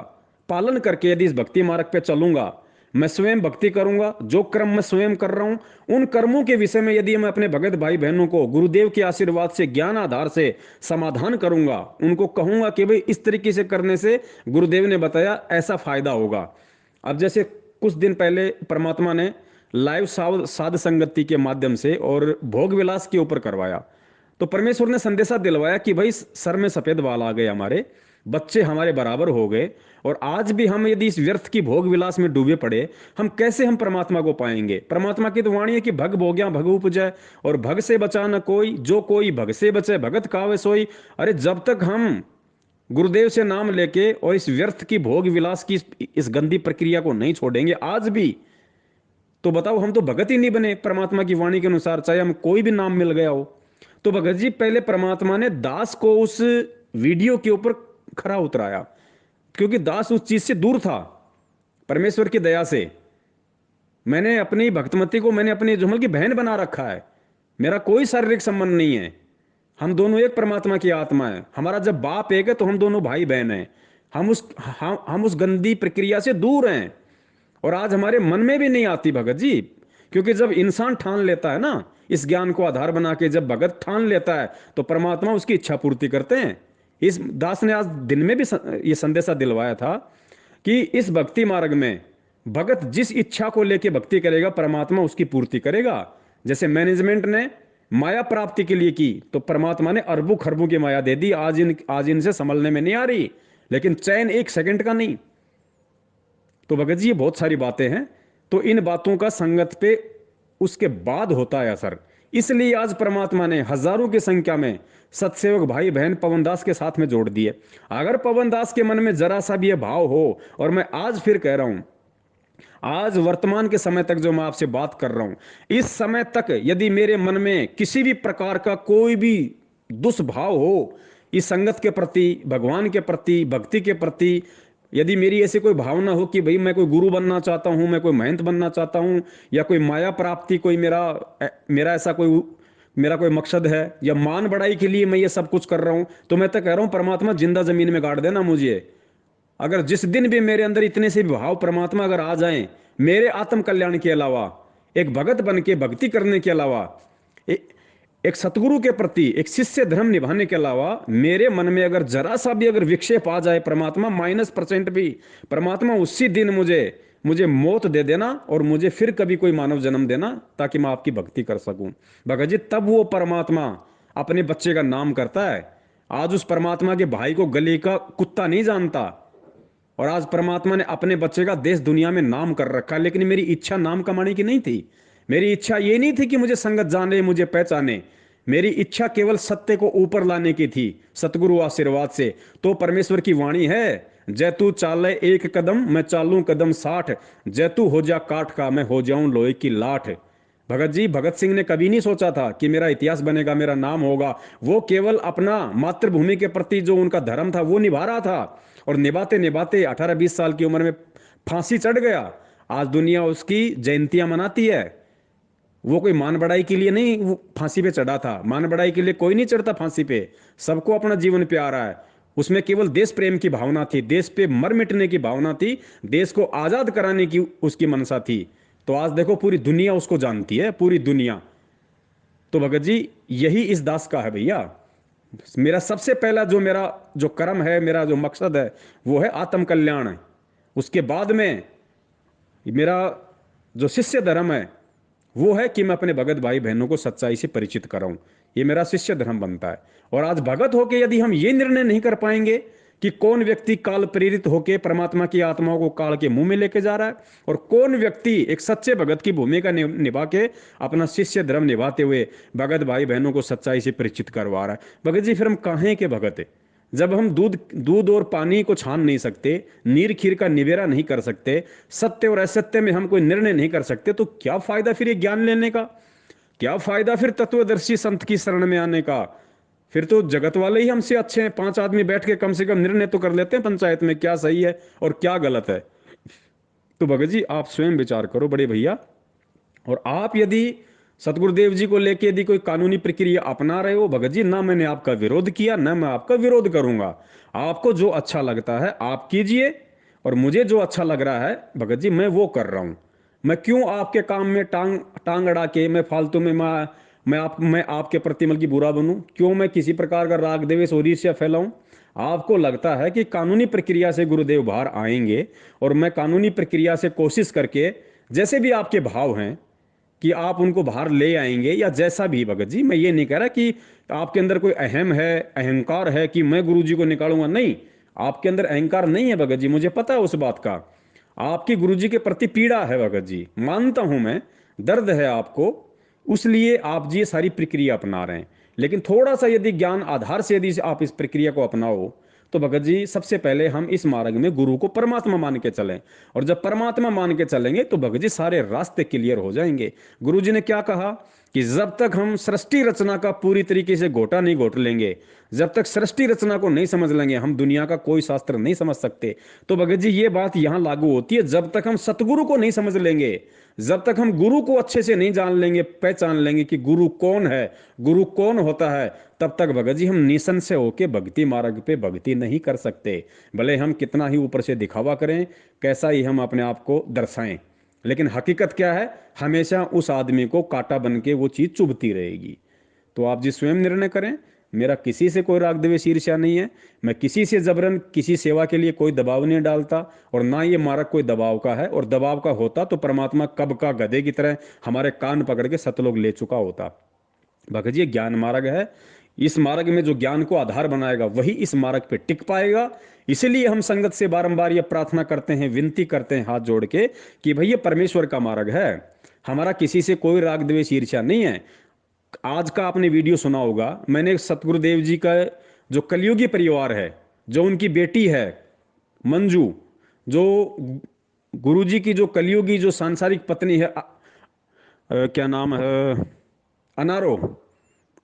पालन करके यदि इस भक्ति मार्ग पे चलूंगा, मैं स्वयं भक्ति करूंगा, जो कर्म मैं स्वयं कर रहा हूं उन कर्मों के विषय में यदि मैं अपने भगत भाई बहनों को गुरुदेव के आशीर्वाद से ज्ञान आधार से समाधान करूंगा, उनको कहूंगा कि भाई इस तरीके से करने से गुरुदेव ने बताया ऐसा फायदा होगा। अब जैसे कुछ दिन पहले परमात्मा ने लाइव साध संगति के माध्यम से और भोग विलास के ऊपर करवाया, तो परमेश्वर ने संदेशा दिलवाया कि भाई सर में सफेद बाल आ गए, हमारे बच्चे हमारे बराबर हो गए, और आज भी हम यदि इस व्यर्थ की भोग विलास में डूबे पड़े, हम कैसे हम परमात्मा को पाएंगे? परमात्मा की तो वाणी है कि भग भोग्या भग उपजय, और भग से बचा न कोई, जो कोई भग से बचे भगत कावे सोई। अरे जब तक हम गुरुदेव से नाम लेके और इस व्यर्थ की भोग विलास की इस गंदी प्रक्रिया को नहीं छोड़ेंगे आज भी, तो बताओ हम तो भगत ही नहीं बने परमात्मा की वाणी के अनुसार, चाहे हम कोई भी नाम मिल गया हो। तो भगत जी पहले परमात्मा ने दास को उस वीडियो के ऊपर खरा उतराया, क्योंकि दास उस चीज से दूर था। परमेश्वर की दया से मैंने अपनी भक्तमती को मैंने अपनी जुमल की बहन बना रखा है। मेरा कोई शारीरिक संबंध नहीं है, हम दोनों एक परमात्मा की आत्मा है। हमारा जब बाप एक है तो हम दोनों भाई बहन हैं। हम उस गंदी प्रक्रिया से दूर हैं, और आज हमारे मन में भी नहीं आती भगत जी। क्योंकि जब इंसान ठान लेता है ना, इस ज्ञान को आधार बना के जब भगत ठान लेता है तो परमात्मा उसकी इच्छा पूर्ति करते हैं। इस दास ने आज दिन में भी ये संदेशा दिलवाया था कि इस भक्ति मार्ग में भगत जिस इच्छा को लेके भक्ति करेगा परमात्मा उसकी पूर्ति करेगा। जैसे मैनेजमेंट ने माया प्राप्ति के लिए की तो परमात्मा ने अरबों खरबों की माया दे दी। आज इनसे संभलने में नहीं आ रही, लेकिन चैन एक सेकंड का नहीं। तो भगत जी ये बहुत सारी बातें हैं, तो इन बातों का संगत पे उसके बाद होता है असर। इसलिए आज परमात्मा ने हजारों की संख्या में सत्सेवक भाई बहन पवनदास के साथ में जोड़ दिए। अगर पवनदास के मन में जरा सा भी ये भाव हो, और मैं आज फिर कह रहा हूं, आज वर्तमान के समय तक जो मैं आपसे बात कर रहा हूं, इस समय तक यदि मेरे मन में किसी भी प्रकार का कोई भी दुष्भाव हो इस संगत के प्रति, भगवान के प्रति, भक्ति के प्रति, यदि मेरी ऐसी कोई भावना हो कि भाई मैं कोई गुरु बनना चाहता हूं, मैं कोई महंत बनना चाहता हूं, या कोई माया प्राप्ति कोई मेरा ऐसा कोई मेरा कोई मकसद है, या मान बढ़ाई के लिए मैं ये सब कुछ कर रहा हूं, तो मैं तो कह रहा हूं परमात्मा जिंदा जमीन में गाड़ देना मुझे। अगर जिस दिन भी मेरे अंदर इतने से भाव परमात्मा अगर आ जाएं, मेरे आत्म कल्याण के अलावा, एक भगत बन के भक्ति करने के अलावा, एक सतगुरु के प्रति एक शिष्य धर्म निभाने के अलावा मेरे मन में अगर जरा सा भी अगर विक्षेप आ जाए परमात्मा -% भी, परमात्मा उसी दिन मुझे मौत दे देना और मुझे फिर कभी कोई मानव जन्म देना ताकि मैं आपकी भक्ति कर सकूं। भगत जी तब वो परमात्मा अपने बच्चे का नाम करता है। आज उस परमात्मा के भाई को गली का कुत्ता नहीं जानता, और आज परमात्मा ने अपने बच्चे का देश दुनिया में नाम कर रखा। लेकिन मेरी इच्छा नाम कमाने की नहीं थी, मेरी इच्छा ये नहीं थी कि मुझे संगत जाने, मुझे पहचाने। मेरी इच्छा केवल सत्य को ऊपर लाने की थी, सतगुरु आशीर्वाद से। तो परमेश्वर की वाणी है, जय तू चाले एक कदम मैं चालूं कदम 60, जय तू हो जा काठ का मैं हो जाऊं लोहे की लाठ। भगत जी, भगत सिंह ने कभी नहीं सोचा था कि मेरा इतिहास बनेगा, मेरा नाम होगा। वो केवल अपना मातृभूमि के प्रति जो उनका धर्म था वो निभा रहा था, और निभाते निभाते 18-20 साल की उम्र में फांसी चढ़ गया। आज दुनिया उसकी जयंतियां मनाती है। वो कोई मान बढ़ाई के लिए नहीं वो फांसी पे चढ़ा था, मान बढ़ाई के लिए कोई नहीं चढ़ता फांसी पे। सबको अपना जीवन प्यारा है, उसमें केवल देश प्रेम की भावना थी, देश पे मर मिटने की भावना थी, देश को आजाद कराने की उसकी मनसा थी। तो आज देखो पूरी दुनिया उसको जानती है, पूरी दुनिया। तो भगत जी यही इस दास का है भैया। मेरा सबसे पहला मेरा जो कर्म है, मेरा जो मकसद है वो है आत्म कल्याण है। उसके बाद में मेरा जो शिष्य धर्म है वो है कि मैं अपने भगत भाई बहनों को सच्चाई से परिचित कराऊं। ये मेरा शिष्य धर्म बनता है। और आज भगत होके यदि हम ये निर्णय नहीं कर पाएंगे कि कौन व्यक्ति काल प्रेरित होकर परमात्मा की आत्माओं को काल के मुंह में लेके जा रहा है, और कौन व्यक्ति एक सच्चे भगत की भूमिका निभा के अपना शिष्य धर्म निभाते हुए भगत भाई बहनों को सच्चाई से परिचित करवा रहा है, भगत जी फिर हम काहे के भगत है? जब हम दूध दूध और पानी को छान नहीं सकते, नीर खीर का निबेरा नहीं कर सकते, सत्य और असत्य में हम कोई निर्णय नहीं कर सकते, तो क्या फायदा फिर ये ज्ञान लेने का? क्या फायदा फिर तत्वदर्शी संत की शरण में आने का? फिर तो जगत वाले ही हमसे अच्छे हैं। 5 आदमी बैठ के कम से कम निर्णय तो कर लेते हैं पंचायत में, क्या सही है और क्या गलत है। तो भगत जी आप स्वयं विचार करो बड़े भैया। और आप यदि सतगुरुदेव जी को लेके यदि कोई कानूनी प्रक्रिया अपना रहे हो भगत जी, ना मैंने आपका विरोध किया, ना मैं आपका विरोध करूंगा। आपको जो अच्छा लगता है आप कीजिए, और मुझे जो अच्छा लग रहा है भगत जी मैं वो कर रहा हूं। मैं क्यों आपके काम में टांग टांग अड़ा के मैं फालतू में मैं आपके प्रति मतलब की बुरा बनूं? क्यों मैं किसी प्रकार का राग द्वेष और ईर्ष्या फैलाऊं? आपको लगता है कि कानूनी प्रक्रिया से गुरुदेव बाहर आएंगे, और मैं कानूनी प्रक्रिया से कोशिश करके जैसे भी आपके भाव हैं कि आप उनको बाहर ले आएंगे, या जैसा भी भगत जी, मैं ये नहीं कह रहा कि आपके अंदर कोई अहम है, अहंकार है कि मैं गुरु जी को निकालूंगा, नहीं। आपके अंदर अहंकार नहीं है भगत जी, मुझे पता है उस बात का। आपकी गुरु जी के प्रति पीड़ा है भगत जी, मानता हूं मैं, दर्द है आपको, उसलिए आप जी ये सारी प्रक्रिया अपना रहे हैं। लेकिन थोड़ा सा यदि ज्ञान आधार से यदि आप इस प्रक्रिया को अपनाओ, तो भगत जी सबसे पहले हम इस मार्ग में गुरु को परमात्मा मान के चलें। और जब परमात्मा मान के चलेंगे तो भगत जी सारे रास्ते क्लियर हो जाएंगे। गुरु जी ने क्या कहा कि जब तक हम सृष्टि रचना का पूरी तरीके से घोटा नहीं घोट लेंगे, जब तक सृष्टि रचना को नहीं समझ लेंगे, हम दुनिया का कोई शास्त्र नहीं समझ सकते। तो भगत जी ये बात यहां लागू होती है, जब तक हम सतगुरु को नहीं समझ लेंगे, जब तक हम गुरु को अच्छे से नहीं जान लेंगे, पहचान लेंगे कि गुरु कौन है, गुरु कौन होता है, तब तक भगत जी हम निशन से होके भक्ति मार्ग पे भक्ति नहीं कर सकते। भले हम कितना ही ऊपर से दिखावा करें, कैसा ही हम अपने आप को दर्शाएं, लेकिन हकीकत क्या है, हमेशा उस आदमी को कांटा बन के वो चीज चुभती रहेगी। तो आप जी स्वयं निर्णय करें। मेरा किसी से कोई राग द्वेष ईर्ष्या नहीं है। मैं किसी से जबरन किसी सेवा के लिए कोई दबाव नहीं डालता, और ना ये मार्ग कोई दबाव का है। और दबाव का होता तो परमात्मा कब का गधे की तरह हमारे कान पकड़ के सतलोक ले चुका होता। भगत जी ज्ञान मार्ग है, इस मार्ग में जो ज्ञान को आधार बनाएगा वही इस मार्ग पे टिक पाएगा। इसलिए हम संगत से बारंबार ये प्रार्थना करते हैं, विनती करते हैं हाथ जोड़ के कि भाई ये परमेश्वर का मार्ग है, हमारा किसी से कोई राग द्वेष ईर्ष्या नहीं है। आज का आपने वीडियो सुना होगा, मैंने सतगुरुदेव जी का जो कलयुगी परिवार है, जो उनकी बेटी है मंजू, जो गुरु जी की जो कलयुगी जो सांसारिक पत्नी है, क्या नाम है, अनारो,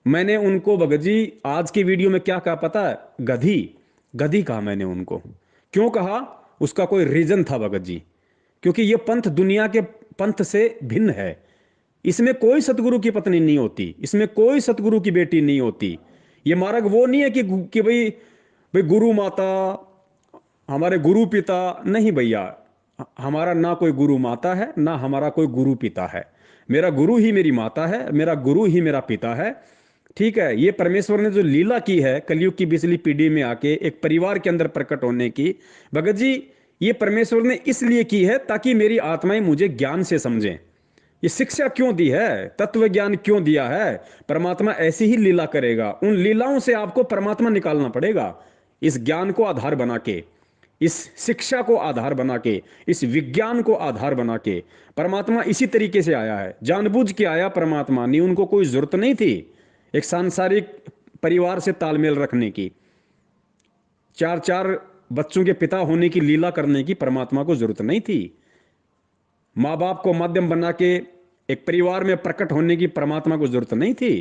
मैंने उनको भगत जी आज की वीडियो में क्या कहा पता है? गधी। गधी कहा मैंने उनको। क्यों कहा? उसका कोई रीजन था भगत जी, क्योंकि ये पंथ दुनिया के पंथ से भिन्न है। इसमें कोई सतगुरु की पत्नी नहीं होती, इसमें कोई सतगुरु की बेटी नहीं होती। ये मार्ग वो नहीं है कि भाई भाई गुरु माता, हमारे गुरु पिता, नहीं भैया। हमारा ना कोई गुरु माता है, ना हमारा कोई गुरु पिता है। मेरा गुरु ही मेरी माता है, मेरा गुरु ही मेरा पिता है। ठीक है, ये परमेश्वर ने जो लीला की है कलयुग की बिजली पीढ़ी में आके एक परिवार के अंदर प्रकट होने की, भगत जी ये परमेश्वर ने इसलिए की है ताकि मेरी आत्माएं मुझे ज्ञान से समझें। ये शिक्षा क्यों दी है, तत्व ज्ञान क्यों दिया है? परमात्मा ऐसी ही लीला करेगा, उन लीलाओं से आपको परमात्मा निकालना पड़ेगा। इस ज्ञान को आधार बना के, इस शिक्षा को आधार बना के, इस विज्ञान को आधार बना के परमात्मा इसी तरीके से आया है। जानबूझ के आया परमात्मा नहीं, उनको कोई जरूरत नहीं थी एक सांसारिक परिवार से तालमेल रखने की, 4 4 बच्चों के पिता होने की लीला करने की परमात्मा को जरूरत नहीं थी। माँ बाप को माध्यम बना के एक परिवार में प्रकट होने की परमात्मा को जरूरत नहीं थी।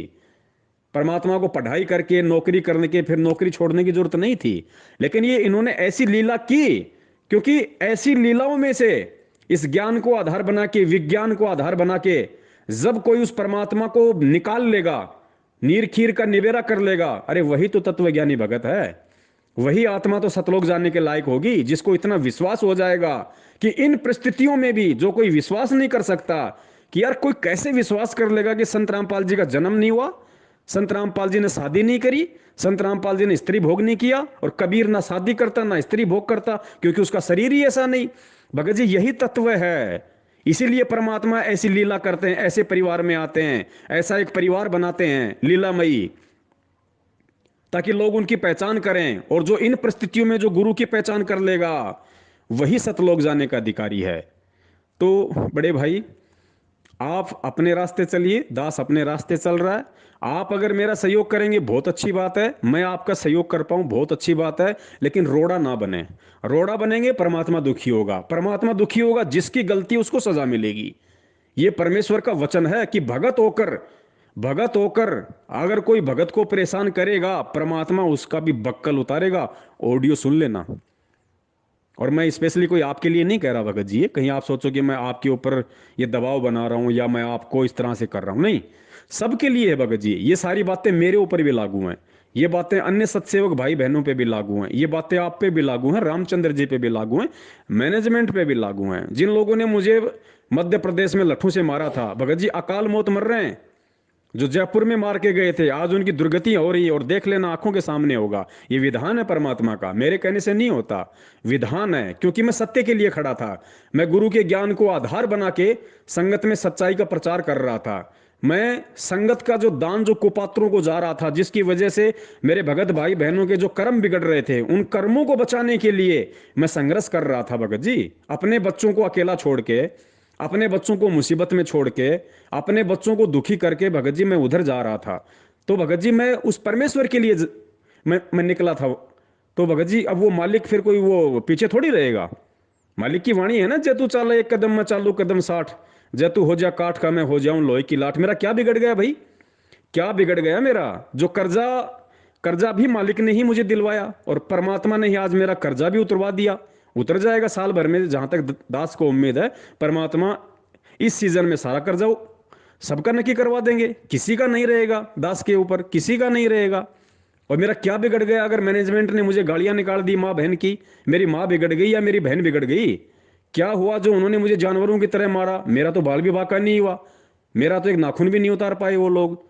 परमात्मा को पढ़ाई करके नौकरी करने के फिर नौकरी छोड़ने की जरूरत नहीं थी। लेकिन ये इन्होंने ऐसी लीला की, क्योंकि ऐसी लीलाओं में से इस ज्ञान को आधार बना के, विज्ञान को आधार बना के, जब कोई उस परमात्मा को निकाल लेगा, नीर खीर का निबेरा कर लेगा, अरे वही तो तत्वज्ञानी भगत है। वही आत्मा तो सतलोक जाने के लायक होगी, जिसको इतना विश्वास हो जाएगा कि इन परिस्थितियों में भी जो कोई विश्वास नहीं कर सकता, कि यार कोई कैसे विश्वास कर लेगा कि संत रामपाल जी का जन्म नहीं हुआ, संत रामपाल जी ने शादी नहीं करी, संत रामपाल जी ने स्त्री भोग नहीं किया, और कबीर ना शादी करता ना स्त्री भोग करता, क्योंकि उसका शरीर ही ऐसा नहीं। भगत जी यही तत्व है। इसीलिए परमात्मा ऐसी लीला करते हैं, ऐसे परिवार में आते हैं, ऐसा एक परिवार बनाते हैं लीलामयी, ताकि लोग उनकी पहचान करें। और जो इन परिस्थितियों में जो गुरु की पहचान कर लेगा वही सतलोक जाने का अधिकारी है। तो बड़े भाई, आप अपने रास्ते चलिए, दास अपने रास्ते चल रहा है। आप अगर मेरा सहयोग करेंगे बहुत अच्छी बात है, मैं आपका सहयोग कर पाऊं बहुत अच्छी बात है, लेकिन रोड़ा ना बने। रोड़ा बनेंगे परमात्मा दुखी होगा, परमात्मा दुखी होगा, जिसकी गलती उसको सजा मिलेगी। ये परमेश्वर का वचन है कि भगत होकर अगर कोई भगत को परेशान करेगा, परमात्मा उसका भी बक्कल उतारेगा। ऑडियो सुन लेना। और मैं स्पेशली कोई आपके लिए नहीं कह रहा भगत जी, ये कहीं आप सोचो कि मैं आपके ऊपर ये दबाव बना रहा हूं या मैं आपको इस तरह से कर रहा हूं, नहीं। सबके लिए है भगत जी, ये सारी बातें मेरे ऊपर भी लागू हैं, ये बातें अन्य सत्सेवक भाई बहनों पे भी लागू हैं, ये बातें आप पे भी लागू हैं, रामचंद्र जी पे भी लागू हैं, मैनेजमेंट पे भी लागू हैं। जिन लोगों ने मुझे मध्य प्रदेश में लट्ठों से मारा था भगत जी, अकाल मौत मर रहे हैं। जो जयपुर में मार के गए थे, आज उनकी दुर्गति हो रही है, और देख लेना, आंखों के सामने होगा। ये विधान है परमात्मा का, मेरे कहने से नहीं होता, विधान है। क्योंकि मैं सत्य के लिए खड़ा था, मैं गुरु के ज्ञान को आधार बना के संगत में सच्चाई का प्रचार कर रहा था। मैं संगत का जो दान जो कुपात्रों को जा रहा था, जिसकी वजह से मेरे भगत भाई बहनों के जो कर्म बिगड़ रहे थे, उन कर्मों को बचाने के लिए मैं संघर्ष कर रहा था भगत जी। अपने बच्चों को अकेला छोड़ के, अपने बच्चों को मुसीबत में छोड़ के, अपने बच्चों को दुखी करके भगत जी मैं उधर जा रहा था। तो भगत जी मैं उस परमेश्वर के लिए मैं निकला था। तो भगत जी अब वो मालिक फिर कोई वो पीछे थोड़ी रहेगा। मालिक की वाणी है ना, जय तू चाल एक कदम मैं चालू कदम 60, जय तू हो जा काठ का मैं हो जाऊं लोहे की लाठ। मेरा क्या बिगड़ गया भाई, क्या बिगड़ गया मेरा? जो कर्जा कर्जा भी मालिक ने ही मुझे दिलवाया, और परमात्मा ने ही आज मेरा कर्जा भी उतरवा दिया। उतर जाएगा साल भर में, जहां तक दास को उम्मीद है। परमात्मा इस सीजन में सारा कर्जा सबका नकी करवा देंगे, किसी का नहीं रहेगा, दास के ऊपर किसी का नहीं रहेगा। और मेरा क्या बिगड़ गया अगर मैनेजमेंट ने मुझे गालियां निकाल दी माँ बहन की? मेरी माँ बिगड़ गई या मेरी बहन बिगड़ गई? क्या हुआ जो उन्होंने मुझे जानवरों की तरह मारा? मेरा तो बाल भी बाका नहीं हुआ, मेरा तो एक नाखून भी नहीं उतार पाए वो लोग।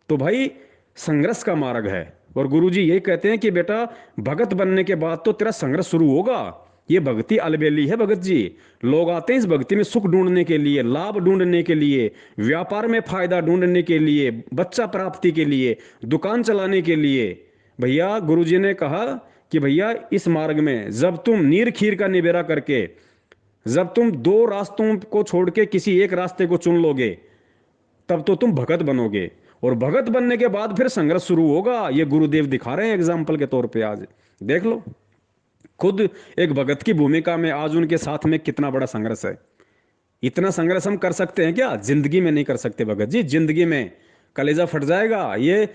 तो भाई संघर्ष का मार्ग है। और गुरुजी ये कहते हैं कि बेटा, भगत बनने के बाद तो तेरा संघर्ष शुरू होगा। ये भक्ति अलबेली है भगत जी। लोग आते हैं इस भक्ति में सुख ढूंढने के लिए, लाभ ढूंढने के लिए, व्यापार में फायदा ढूंढने के लिए, बच्चा प्राप्ति के लिए, दुकान चलाने के लिए। भैया गुरुजी ने कहा कि भैया इस मार्ग में जब तुम नीर खीर का निबेरा करके, जब तुम दो रास्तों को छोड़ के किसी एक रास्ते को चुन लोगे, तब तो तुम भगत बनोगे। और भगत बनने के बाद फिर संघर्ष शुरू होगा। ये गुरुदेव दिखा रहे हैं एग्जाम्पल के तौर पे, आज देख लो खुद एक भगत की भूमिका में आज उनके साथ में कितना बड़ा संघर्ष है। इतना संघर्ष हम कर सकते हैं क्या? जिंदगी में नहीं कर सकते भगत जी, जिंदगी में कलेजा फट जाएगा। ये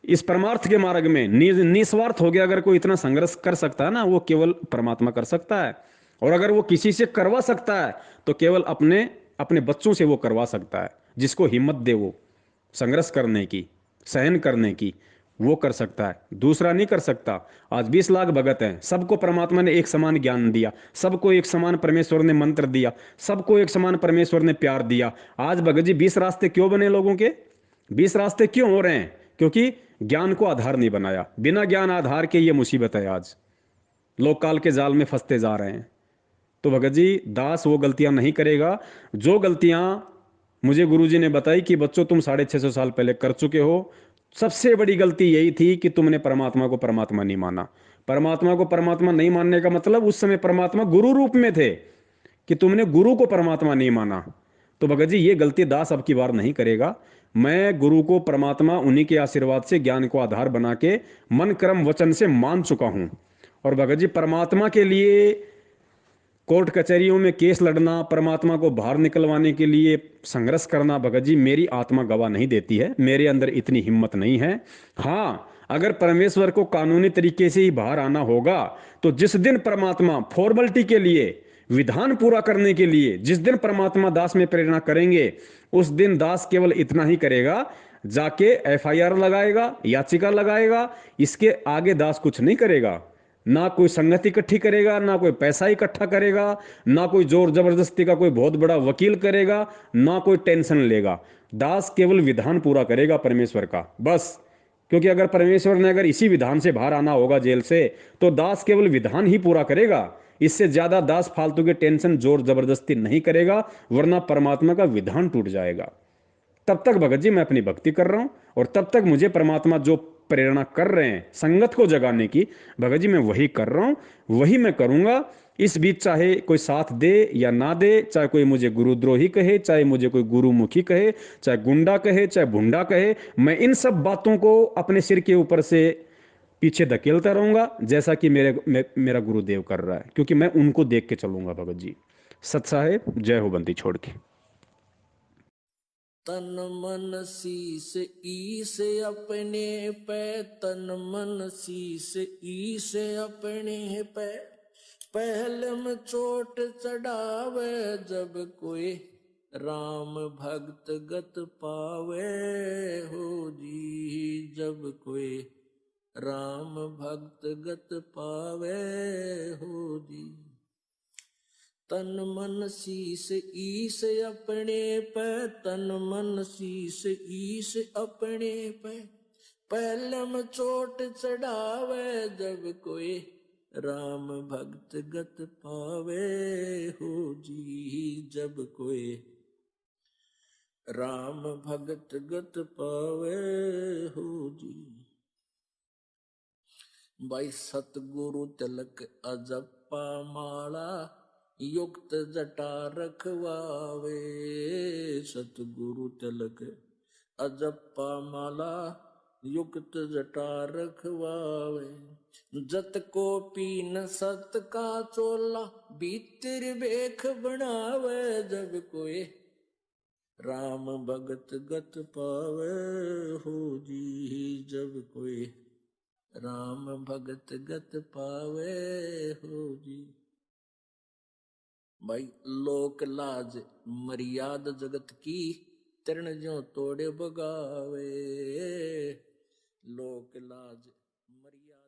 इस परमार्थ के मार्ग में निस्वार्थ हो गया। अगर कोई इतना संघर्ष कर सकता है ना, वो केवल परमात्मा कर सकता है। और अगर वो किसी से करवा सकता है तो केवल अपने अपने बच्चों से वो करवा सकता है। जिसको हिम्मत दे वो संघर्ष करने की, सहन करने की, वो कर सकता है, दूसरा नहीं कर सकता। आज 20 लाख भगत हैं, सबको परमात्मा ने एक समान ज्ञान दिया, सबको एक समान परमेश्वर ने मंत्र दिया, सबको एक समान परमेश्वर ने प्यार दिया। आज भगत जी 20 रास्ते क्यों बने लोगों के? 20 रास्ते क्यों हो रहे हैं? क्योंकि ज्ञान को आधार नहीं बनाया। बिना ज्ञान आधार के ये मुसीबत है। आज लोग काल के जाल में फंसते जा रहे हैं। तो भगत जी दास वो गलतियां नहीं करेगा जो गलतियां मुझे गुरुजी ने बताई कि बच्चों तुम 650 साल पहले कर चुके हो। सबसे बड़ी गलती यही थी कि तुमने परमात्मा को परमात्मा नहीं माना। परमात्मा को परमात्मा नहीं मानने का मतलब उस समय परमात्मा गुरु रूप में थे, कि तुमने गुरु को परमात्मा नहीं माना। तो भगत जी ये गलती दास अब की बार नहीं करेगा। मैं गुरु को परमात्मा उन्हीं के आशीर्वाद से, ज्ञान को आधार बना के, मन कर्म वचन से मान चुका हूं। और भगत जी परमात्मा के लिए कोर्ट कचहरियों में केस लड़ना, परमात्मा को बाहर निकलवाने के लिए संघर्ष करना, भगत जी मेरी आत्मा गवाह नहीं देती है, मेरे अंदर इतनी हिम्मत नहीं है। हाँ, अगर परमेश्वर को कानूनी तरीके से ही बाहर आना होगा तो जिस दिन परमात्मा फॉर्मेलिटी के लिए, विधान पूरा करने के लिए जिस दिन परमात्मा दास में प्रेरणा करेंगे, उस दिन दास केवल इतना ही करेगा, जाके एफआईआर लगाएगा, याचिका लगाएगा। इसके आगे दास कुछ नहीं करेगा। ना कोई संगति इकट्ठी करेगा, ना कोई पैसा इकट्ठा करेगा, ना कोई जोर जबरदस्ती का कोई बहुत बड़ा वकील करेगा, ना कोई टेंशन लेगा। दास केवल विधान पूरा करेगा परमेश्वर का, बस। क्योंकि अगर परमेश्वर ने अगर इसी विधान से बाहर आना होगा जेल से, तो दास केवल विधान ही पूरा करेगा। इससे ज्यादा दास फालतू के टेंशन जोर जबरदस्ती नहीं करेगा, वरना परमात्मा का विधान टूट जाएगा। तब तक भगत जी मैं अपनी भक्ति कर रहा हूं, और तब तक मुझे परमात्मा जो प्रेरणा कर रहे हैं संगत को जगाने की, भगत जी मैं वही कर रहा हूं, वही मैं करूंगा। इस बीच चाहे कोई साथ दे या ना दे, चाहे कोई मुझे गुरुद्रोही कहे, चाहे मुझे कोई गुरुमुखी कहे, चाहे गुंडा कहे, चाहे भुंडा कहे, मैं इन सब बातों को अपने सिर के ऊपर से पीछे धकेलता रहूंगा, जैसा कि मेरा गुरुदेव कर रहा है, क्योंकि मैं उनको देख के चलूंगा भगत जी। सत साहेब, जय हो बंदी छोड़ के। तन मन शीस ईस अपने पे, तन मन शीस ईस अपने पे, पहले में चोट चढ़ावे जब कोई राम भक्त गत पावे हो जी, जब कोई राम भक्त गत पावे हो जी। तन मन शीस ईस अपने पे, तन मन शीस ईस अपने पे, पहलम चोट चढ़ावे जब कोई राम भक्त गत पावे हो जी, जब कोई राम भक्त गत पावे हो जी। भाई सतगुरु तिलक अजप्पा माला, युक्त जटा रखवावे, सतगुरु तिलक अजप्पा माला, युक्त जटा रखवावे। जत को पीन सत का चोला, भीतर बेख बनावे जब कोई राम भगत गत पावे हो जी, जब कोई राम भगत गत पावे हो जी। भाई लोक लाज मर्याद जगत की, तरण ज्यों तोड़े बगावे, लोक लाज मर्याद।